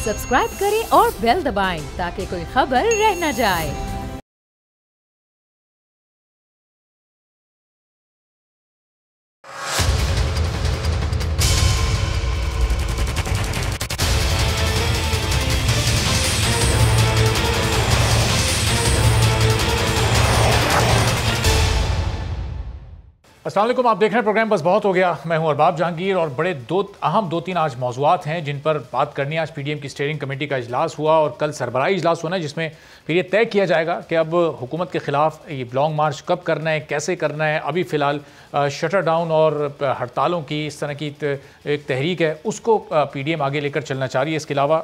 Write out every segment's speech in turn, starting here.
Subscribe करें और bell दबाएं ताकि कोई खबर रह न जाए। अस्सलाम वालेकुम, आप देख रहे हैं प्रोग्राम बस बहुत हो गया। मैं हूं अरबाब जहांगीर और बड़े दो तीन आज मौज़ूआत हैं जिन पर बात करनी है। आज पीडीएम की स्टीयरिंग कमेटी का इजलास हुआ और कल सरबराही इजलास होना है जिसमें फिर ये तय किया जाएगा कि अब हुकूमत के खिलाफ ये लॉन्ग मार्च कब करना है, कैसे करना है। अभी फ़िलहाल शटर डाउन और हड़तालों की इस तरह की एक तहरीक है, उसको पीडीएम आगे लेकर चलना चाह रही है। इसके अलावा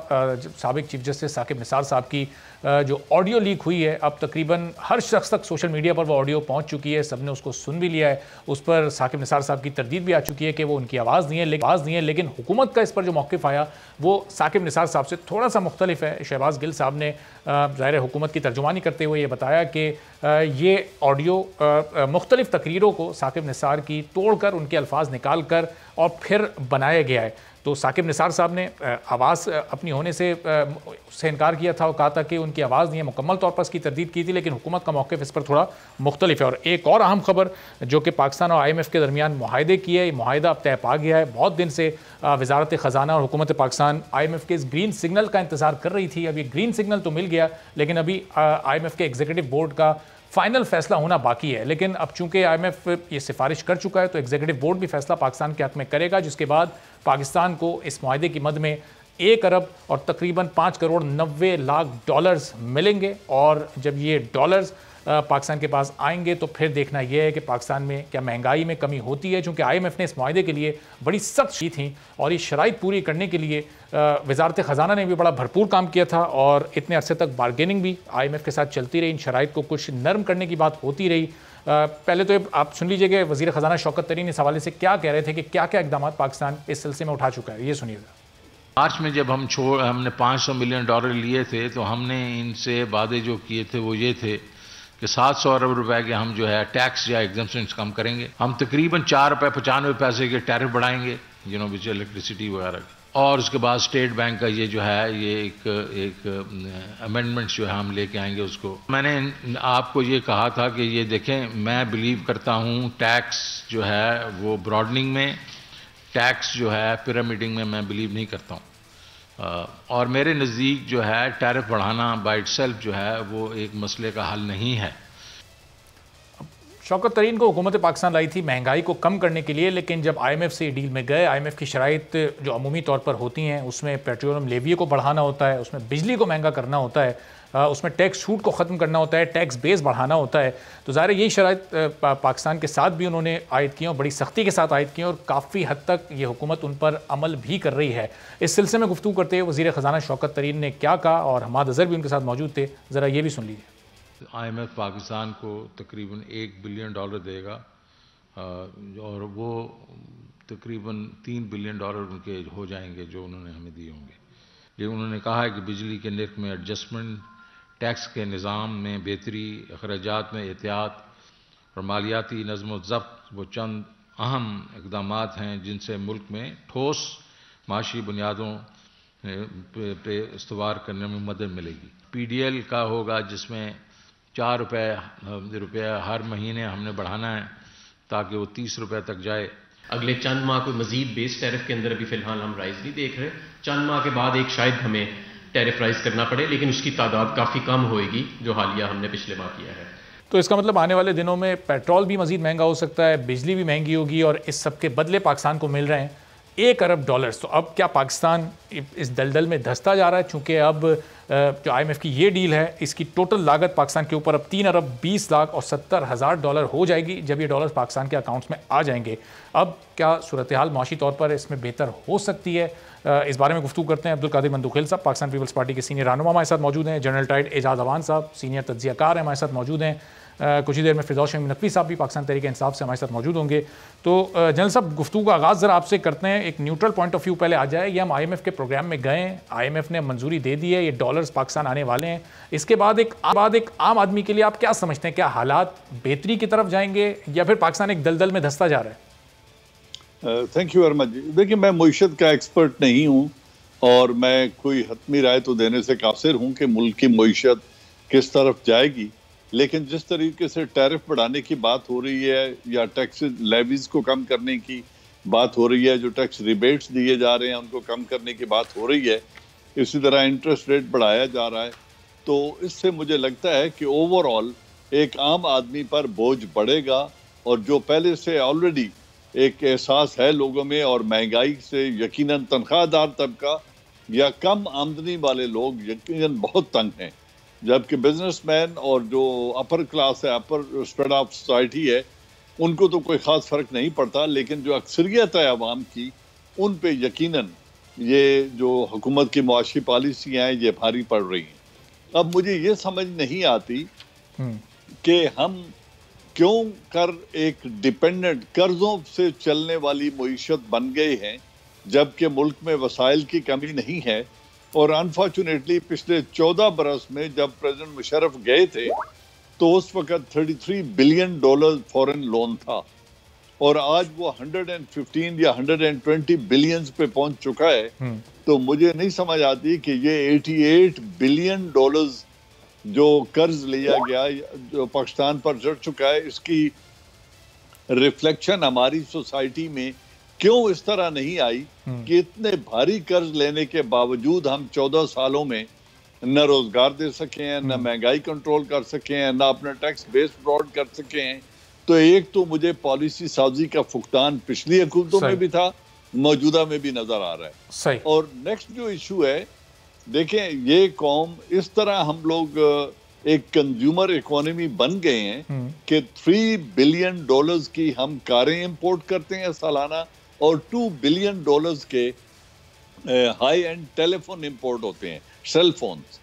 साबिक चीफ जस्टिस साकिब निसार साहब की जो ऑडियो लीक हुई है, अब तकरीबन हर शख्स तक सोशल मीडिया पर वो ऑडियो पहुंच चुकी है, सबने उसको सुन भी लिया है। उस पर साकिब निसार साहब की तरदीद भी आ चुकी है कि वो उनकी आवाज़ नहीं है, लेकिन हुकूमत का इस पर जो मौक़िफ़ आया वो साकिब निसार साहब से थोड़ा सा मुख्तलिफ है। शहबाज गिल साहब ने ज़ाहिर हुकूमत की तर्जुमानी करते हुए ये बताया कि ये ऑडियो मुख्तलिफ तकरीरों को साकिब निसार की तोड़कर उनके अल्फाज निकाल कर और फिर बनाया गया है। तो साकिब निसार साहब ने आवाज़ अपनी होने से उससे इनकार किया था और कहा था कि उनकी आवाज़ नहीं है, मुकम्मल तौर पर इसकी तरदीद की थी, लेकिन हुकूमत का मौक़िफ़ इस पर थोड़ा मुख्तलिफ है। और एक और अहम खबर जो कि पाकिस्तान और IMF के दरमियान मुआहदे की है, ये मुआहदा अब तय पा गया है। बहुत दिन से वजारत ख़जाना और हुकूमत पाकिस्तान IMF के इस ग्रीन सिग्नल का इंतज़ार कर रही थी। अब ये ग्रीन सिग्नल तो मिल गया, लेकिन अभी IMF के एग्जीक्यूटिव बोर्ड का फाइनल फैसला होना बाकी है। लेकिन अब चूंकि IMF ये सिफारिश कर चुका है तो एग्जीक्यूटिव बोर्ड भी फैसला पाकिस्तान के हक में करेगा, जिसके बाद पाकिस्तान को इस मुआहदे की मद में 1 अरब और तकरीबन 5 करोड़ 90 लाख डॉलर्स मिलेंगे। और जब ये डॉलर्स पाकिस्तान के पास आएंगे तो फिर देखना यह है कि पाकिस्तान में क्या महंगाई में कमी होती है, क्योंकि IMF ने इस मुआहदे के लिए बड़ी सख्त शी थी और ये शराइत पूरी करने के लिए वजारत ख़जाना ने भी बड़ा भरपूर काम किया था और इतने अरसे तक बारगेनिंग भी IMF के साथ चलती रही। इन शराइत को कुछ नरम करने की बात होती रही। पहले तो आप सुन लीजिए कि वज़ीर ख़जाना शौकत तरीन इस हवाले से क्या कह रहे थे कि क्या क्या इक़दाम पाकिस्तान इस सिलसिले में उठा चुका है, ये सुनिएगा। मार्च में जब हमने $500 मिलियन लिए थे तो हमने इनसे वादे जो किए थे वो ये थे कि 700 अरब रुपए के हम जो है टैक्स या एग्जम्पशंस कम करेंगे। हम तकरीबन ₹4.95 के टैरिफ बढ़ाएंगे, विच इलेक्ट्रिसिटी वगैरह। और उसके बाद स्टेट बैंक का ये जो है ये एक अमेंडमेंट्स जो है हम लेके आएंगे उसको। मैंने आपको ये कहा था कि ये देखें, मैं बिलीव करता हूँ टैक्स जो है वो ब्रॉडनिंग में, टैक्स जो है पिरामिडिंग में मैं बिलीव नहीं करता हूँ। और मेरे नज़दीक जो है टैरिफ बढ़ाना बाय इटसेल्फ जो है वो एक मसले का हल नहीं है। शौकत तरीन को हुकूमत पाकिस्तान लाई थी महंगाई को कम करने के लिए, लेकिन जब IMF से डील में गए, IMF की शराइत जो अमूमी तौर पर होती हैं उसमें पेट्रोलियम लेवी को बढ़ाना होता है, उसमें बिजली को महंगा करना होता है, उसमें टैक्स छूट को ख़त्म करना होता है, टैक्स बेस बढ़ाना होता है। तो ज़ाहिर यही शराइत पाकिस्तान के साथ भी उन्होंने आयद की और बड़ी सख्ती के साथ आयद की और काफ़ी हद तक ये हुकूमत उन पर अमल भी कर रही है। इस सिलसिले में गुफ्तगू करते हुए वज़ीर ख़जाना शौकत तरीन ने क्या कहा और हमाद अज़हर भी उनके साथ मौजूद थे, ज़रा ये भी सुन लीजिए। IMF पाकिस्तान को तकरीबन $1 बिलियन देगा और वो तकरीबन $3 बिलियन उनके हो जाएंगे जो उन्होंने हमें दिए होंगे। लेकिन उन्होंने कहा है कि बिजली के नर्ख में एडजस्टमेंट, टैक्स के निज़ाम में बेहतरी, अखराजात में एहतियात और मालियाती नज़्म व ज़ब्त वो चंद अहम इक़दाम हैं जिनसे मुल्क में ठोस माशी बुनियादों पे इस्तवार करने में मदद मिलेगी। PDL का होगा जिसमें ₹4 हर महीने हमने बढ़ाना है ताकि वो ₹30 तक जाए। अगले चंद माह को मजीद बेस टैरिफ के अंदर अभी फिलहाल हम राइज नहीं देख रहे। चंद माह के बाद एक शायद हमें टैरिफ राइज करना पड़े, लेकिन उसकी तादाद काफ़ी कम होएगी जो हालिया हमने पिछले माह किया है। तो इसका मतलब आने वाले दिनों में पेट्रोल भी मजीद महंगा हो सकता है, बिजली भी महंगी होगी और इस सब के बदले पाकिस्तान को मिल रहे हैं $1 अरब। तो अब क्या पाकिस्तान इस दलदल में धंसता जा रहा है? चूँकि अब जो IMF की ये डील है इसकी टोटल लागत पाकिस्तान के ऊपर अब $3 अरब 20 लाख और 70,000 डॉलर हो जाएगी जब ये डॉलर्स पाकिस्तान के अकाउंट्स में आ जाएंगे। अब क्या सूरत हाल माशी तौर पर इसमें बेहतर हो सकती है? इस बारे में गुफ्तगू करते हैं। अब्दुल कादिर मंदुखिल साहब पाकिस्तान पीपल्स पार्टी के सीनियर रहनुमा हमारे साथ मौजूद हैं। जनरल टाइड एजाज अवान साहब सीनियर तज्जियाकार हैं, हमारे साथ मौजूद हैं। कुछ ही देर में फिरदौस शमीम नकवी साहब भी पाकिस्तान तहरीक इंसाफ से हमारे साथ मौजूद होंगे। तो जनरल साहब, गुफ्तगू का आगाज़ ज़रा आपसे करते हैं। एक न्यूट्रल पॉइंट ऑफ व्यू पहले आ जाए। ये हम IMF के प्रोग्राम में गए, IMF ने मंजूरी दे दी है, ये डॉलर्स पाकिस्तान आने वाले हैं। इसके बाद एक आम आदमी के लिए आप क्या समझते हैं, क्या हालात बेहतरी की तरफ जाएंगे या फिर पाकिस्तान एक दलदल में धंसता जा रहा है? Thank you very much. देखिए, मैं मईशत का एक्सपर्ट नहीं हूँ और मैं कोई हतमी राय तो देने से कासिर हूं कि मुल्क की मईशत किस तरफ जाएगी, लेकिन जिस तरीके से टैरिफ बढ़ाने की बात हो रही है या टैक्स लेवीज को कम करने की बात हो रही है, जो टैक्स रिबेट्स दिए जा रहे हैं उनको कम करने की बात हो रही है, इसी तरह इंटरेस्ट रेट बढ़ाया जा रहा है, तो इससे मुझे लगता है कि ओवरऑल एक आम आदमी पर बोझ बढ़ेगा। और जो पहले से ऑलरेडी एक एहसास है लोगों में, और महंगाई से यकीनन तनख्वाहदार तबका या कम आमदनी वाले लोग यकीनन बहुत तंग हैं, जबकि बिजनेसमैन और जो अपर क्लास है, अपर स्प्रेड ऑफ सोसाइटी है, उनको तो कोई ख़ास फ़र्क नहीं पड़ता, लेकिन जो अक्सरियत है आवाम की, उन पे यकीनन ये जो हुकूमत की मुआशी पॉलिसियाँ हैं ये भारी पड़ रही हैं। अब मुझे ये समझ नहीं आती कि हम क्यों कर एक डिपेंडेंट कर्जों से चलने वाली मईशत बन गए हैं, जबकि मुल्क में वसाइल की कमी नहीं है। और अनफॉर्चुनेटली पिछले 14 बरस में जब प्रेसिडेंट मुशर्रफ गए थे तो उस वक्त $33 बिलियन फॉरेन लोन था, और आज वो 115 या 120 बिलियन पे पहुंच चुका है। तो मुझे नहीं समझ आती कि ये $88 बिलियन जो कर्ज लिया गया, जो पाकिस्तान पर चढ़ चुका है, इसकी रिफ्लेक्शन हमारी सोसाइटी में क्यों इस तरह नहीं आई कि इतने भारी कर्ज लेने के बावजूद हम 14 सालों में न रोजगार दे सके हैं, न महंगाई कंट्रोल कर सके हैं, न अपना टैक्स बेस ब्रॉड कर सके हैं। तो एक तो मुझे पॉलिसी साजी का फुकदान पिछली हुकूमतों में भी था, मौजूदा में भी नजर आ रहा है। सही। और नेक्स्ट जो इशू है, देखें, ये कौम इस तरह हम लोग एक कंज्यूमर इकोनॉमी बन गए हैं कि $3 बिलियन की हम कारें इंपोर्ट करते हैं सालाना, और $2 बिलियन के हाई एंड टेलीफोन इंपोर्ट होते हैं, सेल फोन्स।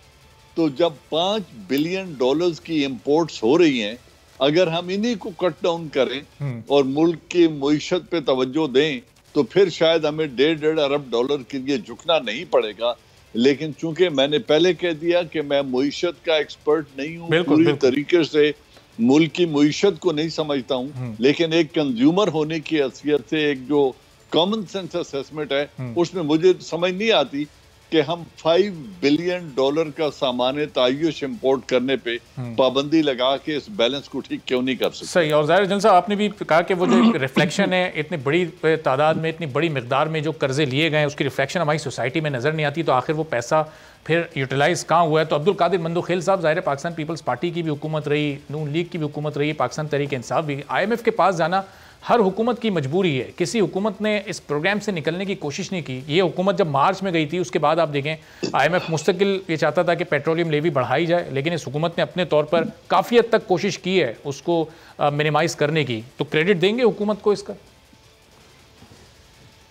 तो जब $5 बिलियन की इंपोर्ट्स हो रही हैं, अगर हम इन्हीं को कट डाउन करें और मुल्क की मईशत पे तवज्जो दें, तो फिर शायद हमें $1.5 अरब के लिए झुकना नहीं पड़ेगा। लेकिन चूंकि मैंने पहले कह दिया कि मैं मईशत का एक्सपर्ट नहीं हूँ, पूरी तरीके से मुल्क की मईशत को नहीं समझता हूँ, लेकिन एक कंज्यूमर होने की हैसियत से एक जो कॉमन सेंस असेसमेंट है, उसमें मुझे समझ नहीं आती कि हम $5 बिलियन का सामान तायुश इंपोर्ट करने पे पाबंदी लगा के इस बैलेंस को ठीक क्यों नहीं कर सकते। सही। और ज़ाहिर जन साहब, आपने भी कहा कि वो जो एक रिफ्लेक्शन है, इतनी बड़ी तादाद में, इतनी बड़ी मिकदार में जो कर्जे लिए गए, उसकी रिफ्लेक्शन हमारी सोसाइटी में नज़र नहीं आती, तो आखिर वो पैसा फिर यूटिलाइज़ कहाँ हुआ है। तो अब्दुल कादिर मंदोखेल साहब, ज़ाहिर पाकिस्तान पीपल्स पार्टी की भी हुकूमत रही, नून लीग की भी हुकूमत रही, पाकिस्तान तहरीक इंसाफ भी, IMF के पास जाना हर हुकूमत की मजबूरी है। किसी हुकूमत ने इस प्रोग्राम से निकलने की कोशिश नहीं की। ये हुकूमत जब मार्च में गई थी, उसके बाद आप देखें IMF मुस्तकिल ये चाहता था कि पेट्रोलियम लेवी बढ़ाई जाए, लेकिन इस हुकूमत ने अपने तौर पर काफ़ी हद तक कोशिश की है उसको मिनिमाइज़ करने की। तो क्रेडिट देंगे हुकूमत को इसका?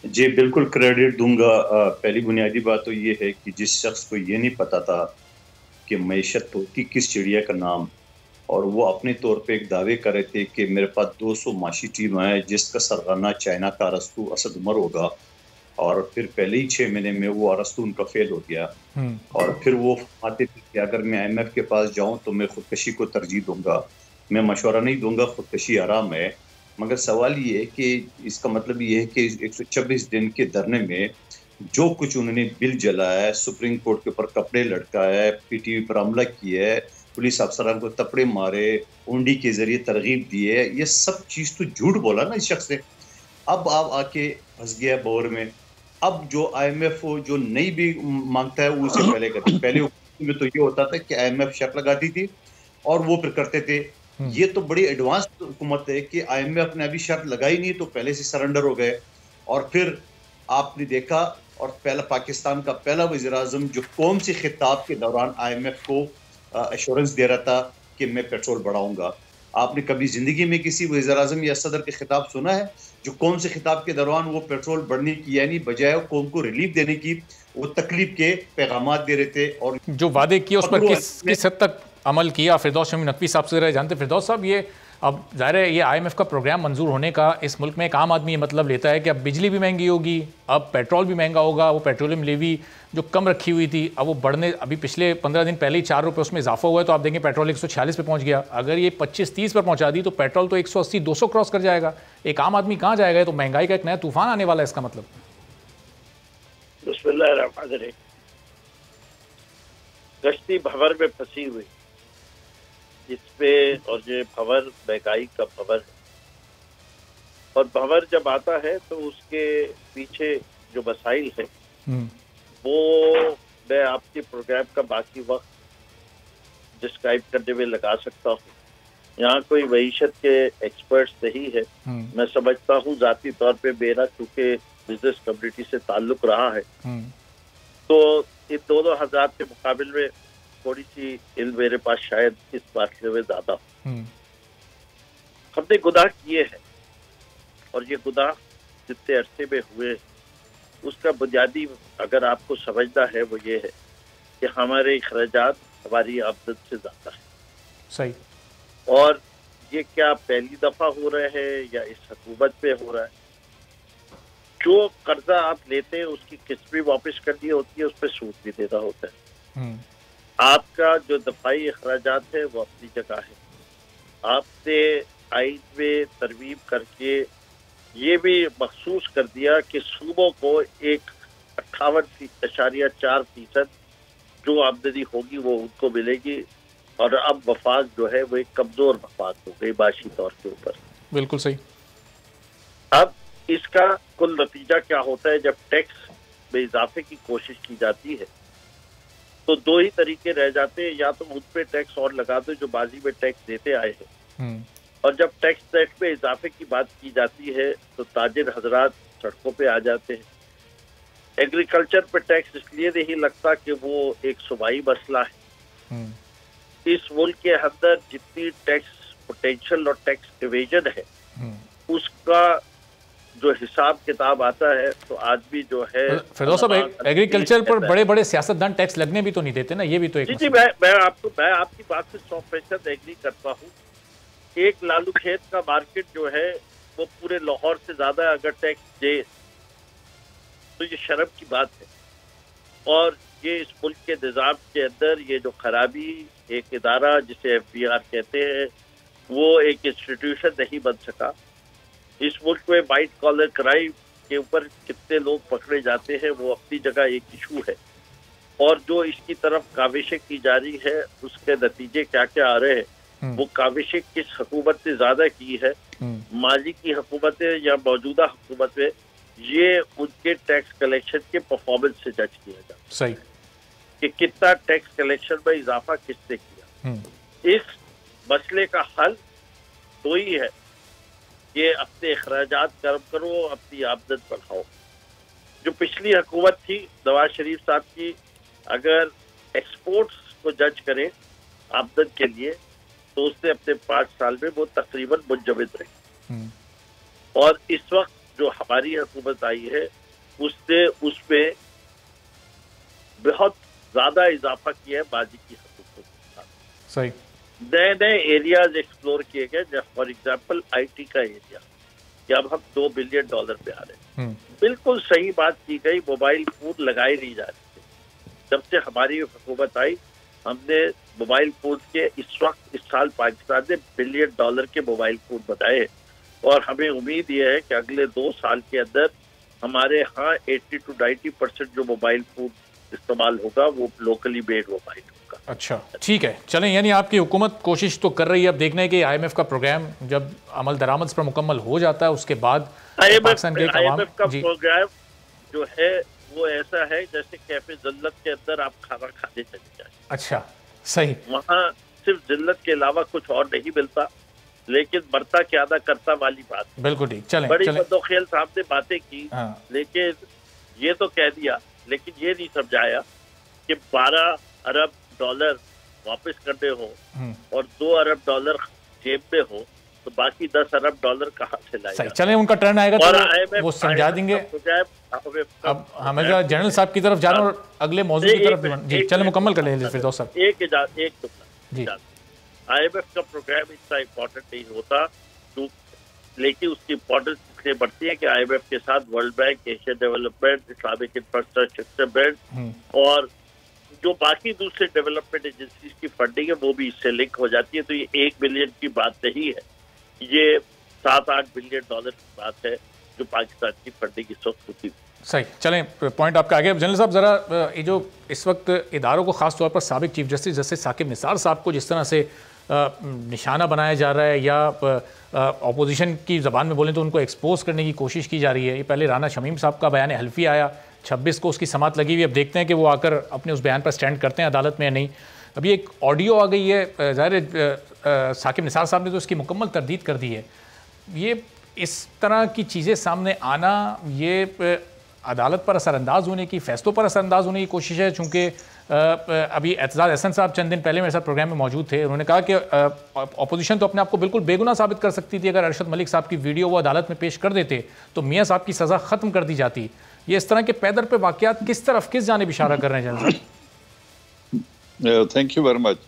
जी बिल्कुल क्रेडिट दूंगा। पहली बुनियादी बात तो ये है कि जिस शख्स को ये नहीं पता था कि मईशत होती किस चिड़िया का नाम, और वो अपने तौर पे एक दावे कर रहे थे कि मेरे पास 200 माशी टीम है जिसका सरगना चाइना का अरस्तु असद उमर होगा, और फिर पहले ही 6 महीने में वो अरस्तु उनका फेल हो गया। और फिर वो आते थे कि अगर मैं IMF के पास जाऊं तो मैं खुदकशी को तरजीह दूंगा, मैं मशवरा नहीं दूंगा, खुदकशी आराम है। मगर सवाल ये है कि इसका मतलब ये है कि 126 दिन के धरने में जो कुछ उन्होंने बिल जलाया है, सुप्रीम कोर्ट के ऊपर कपड़े लटकाया है, PTV पर हमला किया है, पुलिस अफसरान को तपड़े मारे, उंडी के जरिए तरगीब दिए, ये सब चीज तो झूठ बोला ना इस शख्स ने। अब आप आके फंस गया बोर में। अब जो IMF जो नहीं भी मांगता है वो उसे पहले करते। पहले में तो ये होता था कि IMF शर्त लगाती थी और वो फिर करते थे। ये तो बड़ी एडवांस हुकूमत है कि IMF ने अभी शर्त लगाई नहीं तो पहले से सरेंडर हो गए। और फिर आपने देखा, और पहला पाकिस्तान का पहला वज़ीर-ए-आज़म जो कौम से खिताब के दौरान IMF को एश्योरेंस दे रहा था कि मैं पेट्रोल बढ़ाऊंगा। आपने कभी जिंदगी में किसी वज़ीर-ए-आज़म या सदर के खिताब सुना है जो कौम से खिताब के दौरान वो पेट्रोल बढ़ने की यानी बजाय कौम को रिलीफ देने की वो तकलीफ के पैगामात दे रहे थे? और जो वादे किए उस पर किस हद तक अमल किया? फिरदौस शमी नकवी साहब से जानते। फिरदौस साहब, ये अब ज़ाहिर है ये IMF का प्रोग्राम मंजूर होने का इस मुल्क में एक आम आदमी ये मतलब लेता है कि अब बिजली भी महंगी होगी, अब पेट्रोल भी महंगा होगा, वो पेट्रोलियम लेवी जो कम रखी हुई थी अब वो बढ़ने, अभी पिछले 15 दिन पहले ही ₹4 उसमें इजाफा हुआ है, तो आप देखें पेट्रोल 146 पे पहुंच गया। अगर ये 25-30 पर पहुंचा दी तो पेट्रोल तो 180-200 क्रॉस कर जाएगा। एक आम आदमी कहाँ जाएगा? तो महंगाई का एक नया तूफान आने वाला है इसका मतलब। बिस्मिल्लाहिर्रहमानिर्रहीम। गश्ती भंवर में फंसी हुई, इसपे, और ये भंवर महंगाई का भंवर है, और भंवर जब आता है तो उसके पीछे जो मसाइल है वो मैं आपके प्रोग्राम का बाकी वक्त डिस्क्राइब करने में लगा सकता हूँ। यहाँ कोई मईशत के एक्सपर्ट्स नहीं है। मैं समझता हूँ जाती तौर पे मेरा चूंकि बिजनेस कम्युनिटी से ताल्लुक रहा है तो इन दोनों हज़ार के मुकाबले में थोड़ी सी इल्म मेरे पास शायद इस मामले में ज्यादा हो। हमने गुनाह किए हैं और ये गुनाह जितने अरसे में हुए उसका बुनियादी अगर आपको समझना है वो ये है कि हमारे अखराजात हमारी आमदन से ज्यादा है। सही। और ये क्या पहली दफा हो रहा है या इस हुकूमत पे हो रहा है? जो कर्जा आप लेते हैं उसकी किस्त भी वापस करनी होती है, उस पर सूद भी देना होता है। आपका जो दफाई अखराजात है वो अपनी जगह है। आपने आइन में तरमीम करके ये भी मखसूस कर दिया कि सूबों को एक 58.4% जो आमदनी होगी वो उनको मिलेगी, और अब वफाक जो है वो एक कमजोर वफाक हो गई माशी तौर के ऊपर। बिल्कुल सही। अब इसका कुल नतीजा क्या होता है? जब टैक्स में इजाफे की कोशिश की जाती है तो दो ही तरीके रह जाते हैं, या तो उन पे टैक्स और लगा दो जो बाजी में टैक्स देते आए हैं, और जब टैक्स रेट में इजाफे की बात की जाती है तो ताजिर हजरात सड़कों पे आ जाते हैं। एग्रीकल्चर पे टैक्स इसलिए नहीं लगता कि वो एक सूबाई मसला है। इस मुल्क के अंदर जितनी टैक्स पोटेंशियल और टैक्स इवेजन है उसका जो हिसाब किताब आता है तो आज भी जो है फिरदौस साहब, एग्रीकल्चर पर बड़े बड़े सियासतदान टैक्स लगने भी तो नहीं देते ना, ये भी तो एक जी मैं आपकी बात से 100% एग्री करता हूँ। एक लालू खेत का मार्केट जो है वो पूरे लाहौर से ज्यादा अगर टैक्स दे तो ये शर्म की बात है। और ये इस मुल्क के निज़ाम के अंदर ये जो खराबी, एक इदारा जिसे FBR कहते हैं वो एक इंस्टीट्यूशन नहीं बन सका। इस मुल्क में वाइट कॉलर क्राइम के ऊपर कितने लोग पकड़े जाते हैं वो अपनी जगह एक इशू है, और जो इसकी तरफ काविशें की जा रही है उसके नतीजे क्या क्या आ रहे हैं, वो काविशें किस हुकूमत ने ज्यादा की है, माजी की हुकूमतें या मौजूदा हुकूमतें, ये उनके टैक्स कलेक्शन के परफॉर्मेंस से जज किया जाता सही कि कितना टैक्स कलेक्शन में इजाफा किसने किया। इस मसले का हल तो ही है कि अपने अखराजात कम करो, अपनी आमदन बढ़ाओ। जो पिछली हुकूमत थी नवाज शरीफ साहब की, अगर एक्सपोर्ट्स को जज करें आमदन के लिए तो उसने अपने 5 साल में वो तकरीबन मुंजमद रही, और इस वक्त जो हमारी हुकूमत आई है उसने उसमें बहुत ज्यादा इजाफा किया है बाजी की हुकूमत के साथ। सही। नए नए एरियाज एक्सप्लोर किए गए, फॉर एग्जाम्पल IT का एरिया, कि अब हम $2 बिलियन पे आ रहे हैं। बिल्कुल सही बात की गई, मोबाइल फोन लगाए नहीं जा रहे थे। जब से हमारी हुकूमत आई हमने मोबाइल फोन के इस साल पाकिस्तान ने $1 बिलियन के मोबाइल फोन बनाए, और हमें उम्मीद ये है कि अगले 2 साल के अंदर हमारे यहाँ 80 to 90% जो मोबाइल फोन इस्तेमाल होगा वो लोकली मेड मोबाइल होगा। अच्छा, ठीक है, चलें। यानी आपकी हुकूमत कोशिश तो कर रही है। अब देखना है कि IMF का प्रोग्राम जब अमल दरामद पर मुकम्मल हो जाता है उसके बाद IMF का प्रोग्राम जो है वो ऐसा है जैसे कैफे जिल्लत के अंदर आप खाना खाने चले जाए। अच्छा, सही। वहाँ सिर्फ जिल्लत के अलावा कुछ और नहीं मिलता, लेकिन मरता क्या अदा करता वाली बात। बिल्कुल ठीक। चलें, बड़ी बदोखेल साहब ने बातें की, लेकिन ये तो कह दिया, लेकिन ये नहीं समझाया कि $12 अरब वापस करने हो और $2 अरब जेब में हो तो बाकी $10 अरब कहाँ से लाएगा? सही। चलें, उनका टर्न आएगा तो वो समझा देंगे। अब हमें जनरल साहब की तरफ जाना और अगले मौजूद की तरफ। जी चलें, मुकम्मल कर लें फिरदौस साहब। एक IMF का प्रोग्राम इतना इम्पोर्टेंट नहीं होता, लेकिन उसकी इम्पोर्टेंस इसलिए बढ़ती है कि IMF के साथ world bank, Asia development, Islamic infrastructure bank और जो बाकी दूसरे डेवलपमेंट एजेंसीज की फंडिंग है वो भी इससे लिंक हो जाती है। तो ये $1 बिलियन की बात नहीं है, ये $7-8 बिलियन की बात है जो पाकिस्तान की फंडिंग इस वक्त होती है। सही, चलें पॉइंट आपका आगे। जनरल साहब ज़रा ये जो इस वक्त इदारों को ख़ास तौर पर साबिक चीफ जस्टिस साकिब निसार साहब को जिस तरह से निशाना बनाया जा रहा है या अपोजिशन की ज़बान में बोलें तो उनको एक्सपोज करने की कोशिश की जा रही है। ये पहले राना शमीम साहब का बयान हल्फी आया, 26 को उसकी समात लगी हुई, अब देखते हैं कि वो आकर अपने उस बयान पर स्टैंड करते हैं अदालत में या नहीं। अभी एक ऑडियो आ गई है, ज़ाहिर साकिब निसार साहब ने तो इसकी मुकम्मल तरदीद कर दी है। ये इस तरह की चीज़ें सामने आना ये अदालत पर असरअंदाज होने की, फैसलों पर असरअंदाज होने की कोशिश है। चूँकि अभी एतजाज़ हसन साहब चंद दिन पहले मेरे साथ प्रोग्राम में मौजूद थे, उन्होंने कहा कि अपोजिशन तो अपने आप को बिल्कुल बेगुनाह साबित कर सकती थी, अगर अरशद मलिक साहब की वीडियो वो अदालत में पेश कर देते तो मियाँ साहब की सज़ा ख़त्म कर दी जाती। ये इस तरह के पैदर पे वाक़यात किस तरफ, किस जानिब इशारा कर रहे हैं जनरल साहब? Thank you very much.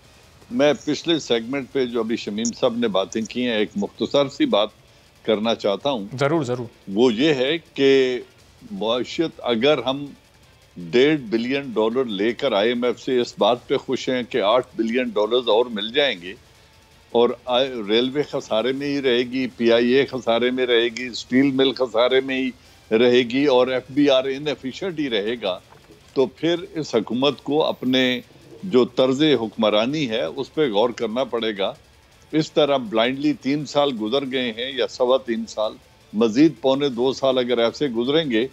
मैं पिछले सेगमेंट पे जो अभी शमीम साहब ने बातें की हैं, एक मुख्तसर सी बात करना चाहता हूँ। ज़रूर ज़रूर। वो ये है कि मुआशियत, अगर हम $1.5 बिलियन लेकर IMF से इस बात पे खुश हैं कि $8 बिलियन और मिल जाएंगे और रेलवे खसारे में ही रहेगी, PIA खसारे में रहेगी, स्टील मिल खसारे में ही रहेगी और FBR इनएफिशिएंट ही रहेगा, तो फिर इस हुकूमत को अपने जो तर्ज हुक्मरानी है उस पर गौर करना पड़ेगा। इस तरह ब्लाइंडली 3 साल गुजर गए हैं या 3.25 साल, मजीद 2.25 साल अगर ऐसे गुजरेंगे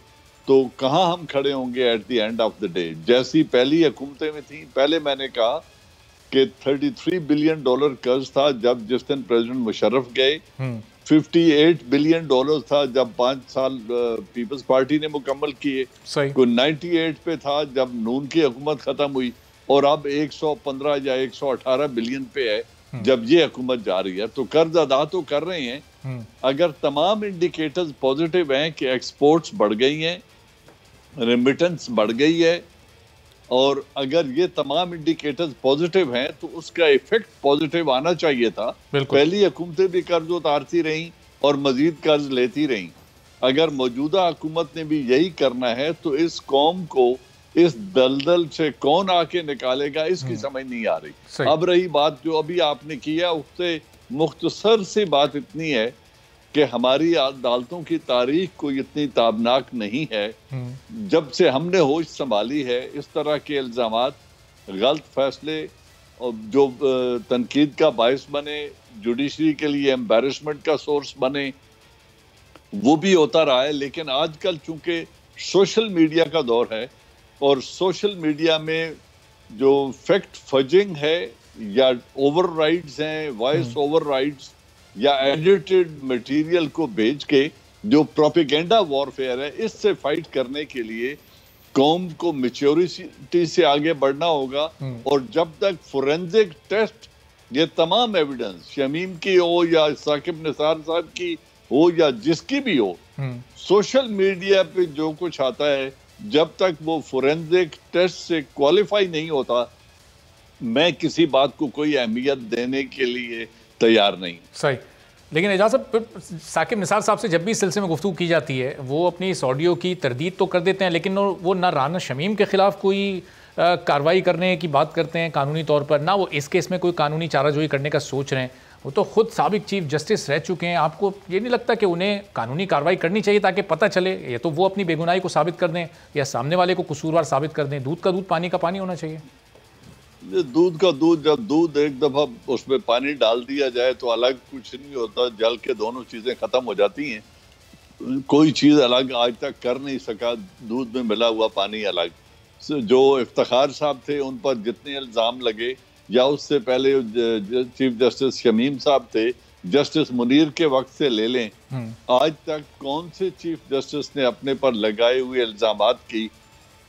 तो कहाँ हम खड़े होंगे at the end of the day. जैसी पहली हुकूमतें में थी, पहले मैंने कहा कि $33 बिलियन कर्ज था जब जिस दिन प्रेसिडेंट मुशर्रफ गए, $58 बिलियन था जब 5 साल पीपल्स पार्टी ने मुकम्मल किए, कोई 98 पे था जब नून की हुकूमत खत्म हुई, और अब 115 या 118 बिलियन पे है जब ये हुकूमत जा रही है। तो कर्ज अदा तो कर रहे हैं। अगर तमाम इंडिकेटर्स पॉजिटिव हैं कि एक्सपोर्ट्स बढ़ गई हैं, रेमिटेंस बढ़ गई है, और अगर ये तमाम इंडिकेटर्स पॉजिटिव हैं तो उसका इफेक्ट पॉजिटिव आना चाहिए था। पहली हुकूमतें भी कर्ज उतारती रहीं और मजीद कर्ज लेती रहीं। अगर मौजूदा हुकूमत ने भी यही करना है तो इस कौम को इस दलदल से कौन आके निकालेगा, इसकी समझ नहीं आ रही। अब रही बात जो अभी आपने किया, उससे मुख्तसर सी बात इतनी है कि हमारी अदालतों की तारीख कोई इतनी ताबनाक नहीं है। जब से हमने होश संभाली है, इस तरह के इल्जामात, गलत फैसले और जो तनकीद का बायस बने, जुडिशरी के लिए एम्बैरेसमेंट का सोर्स बने, वो भी होता रहा है। लेकिन आजकल चूंकि सोशल मीडिया का दौर है और सोशल मीडिया में जो फैक्ट फजिंग है या ओवरराइड्स हैं, वॉइस ओवरराइड्स या एडिटेड मटेरियल को भेज के जो प्रोपेगेंडा वॉरफेयर है, इससे फाइट करने के लिए कौम को मैच्योरिटी से आगे बढ़ना होगा। और जब तक फोरेंसिक टेस्ट, ये तमाम एविडेंस शमीम की हो या साकिब निसार साहब की हो या जिसकी भी हो, सोशल मीडिया पे जो कुछ आता है, जब तक वो फोरेंसिक टेस्ट से क्वालिफाई नहीं होता, मैं किसी बात को कोई अहमियत देने के लिए तैयार नहीं। सही। लेकिन एजाज साहब, साकिब निसार साहब से जब भी इस सिलसिले में गुफ्तगू की जाती है, वो अपनी इस ऑडियो की तरदीद तो कर देते हैं, लेकिन वो ना राना शमीम के खिलाफ कोई कार्रवाई करने की बात करते हैं कानूनी तौर पर, ना वो इस केस में कोई कानूनी चाराजोई करने का सोच रहे हैं। वो तो खुद साबिक चीफ जस्टिस रह चुके हैं। आपको ये नहीं लगता कि उन्हें कानूनी कार्रवाई करनी चाहिए ताकि पता चले, या तो वो अपनी बेगुनाही को साबित कर दें या सामने वाले को कसूरवार साबित कर दें? दूध का दूध, पानी का पानी होना चाहिए। दूध का दूध, जब दूध एक दफा उसमें पानी डाल दिया जाए तो अलग कुछ नहीं होता, जल के दोनों चीजें खत्म हो जाती हैं। कोई चीज अलग आज तक कर नहीं सका, दूध में मिला हुआ पानी अलग। जो इफ्तिखार साहब थे, उन पर जितने इल्जाम लगे, या उससे पहले चीफ जस्टिस शमीम साहब थे, जस्टिस मुनीर के वक्त से ले लें, आज तक कौन से चीफ जस्टिस ने अपने पर लगाए हुए इल्जामात की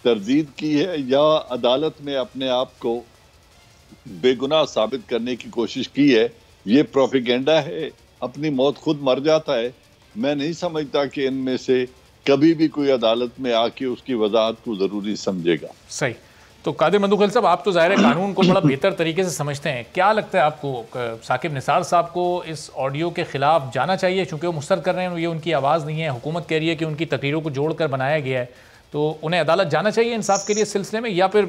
तरदीद की है या अदालत में अपने आप को बेगुनाह साबित करने की कोशिश की है? ये प्रोपेगेंडा है, अपनी मौत खुद मर जाता है। मैं नहीं समझता कि इनमें से कभी भी कोई अदालत में आके उसकी वजाहत को जरूरी समझेगा। सही। तो कादिर मंदूखल साहब, आप तो ज़ाहिर है कानून को बड़ा बेहतर तरीके से समझते हैं, क्या लगता है आपको साकिब निसार साहब को इस ऑडियो के खिलाफ जाना चाहिए? चूँकि वो मुस्तरद कर रहे हैं, ये उनकी आवाज़ नहीं है, हुकूमत कह रही है कि उनकी तकरीरों को जोड़कर बनाया गया है, तो उन्हें अदालत जाना चाहिए इंसाफ के लिए इस सिलसिले में, या फिर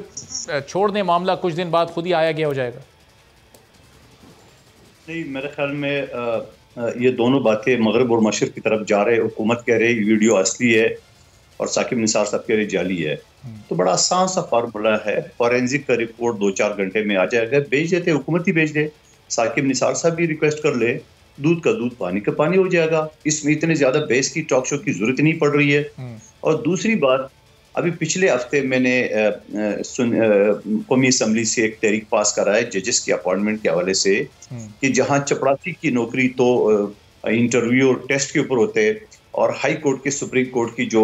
छोड़ दें मामला, कुछ दिन बाद खुद ही आया गया हो जाएगा? नहीं, मेरे ख्याल में ये दोनों बातें मगरब और मशरिक की तरफ जा रहे हैं। हुकूमत कह रही वीडियो असली है और साकिब निसार साहब कह रहे जाली है, तो बड़ा आसान सा फार्मूला है, फॉरेंसिक का रिपोर्ट 2-4 घंटे में आ जाएगा, भेज देते, हुकूमत ही भेज दे, साकिब निसार साहब भी रिक्वेस्ट कर ले, दूध का दूध पानी का पानी हो जाएगा। इसमें इतने ज्यादा बहस की टॉक शो की जरूरत नहीं पड़ रही है। और दूसरी बात, अभी पिछले हफ्ते मैंने कौमी असम्बली से एक तहरीक पास करा है जजेस की अपॉइंटमेंट के हवाले से, कि जहां चपरासी की नौकरी तो इंटरव्यू और टेस्ट के ऊपर होते हैं, और हाई कोर्ट के सुप्रीम कोर्ट की जो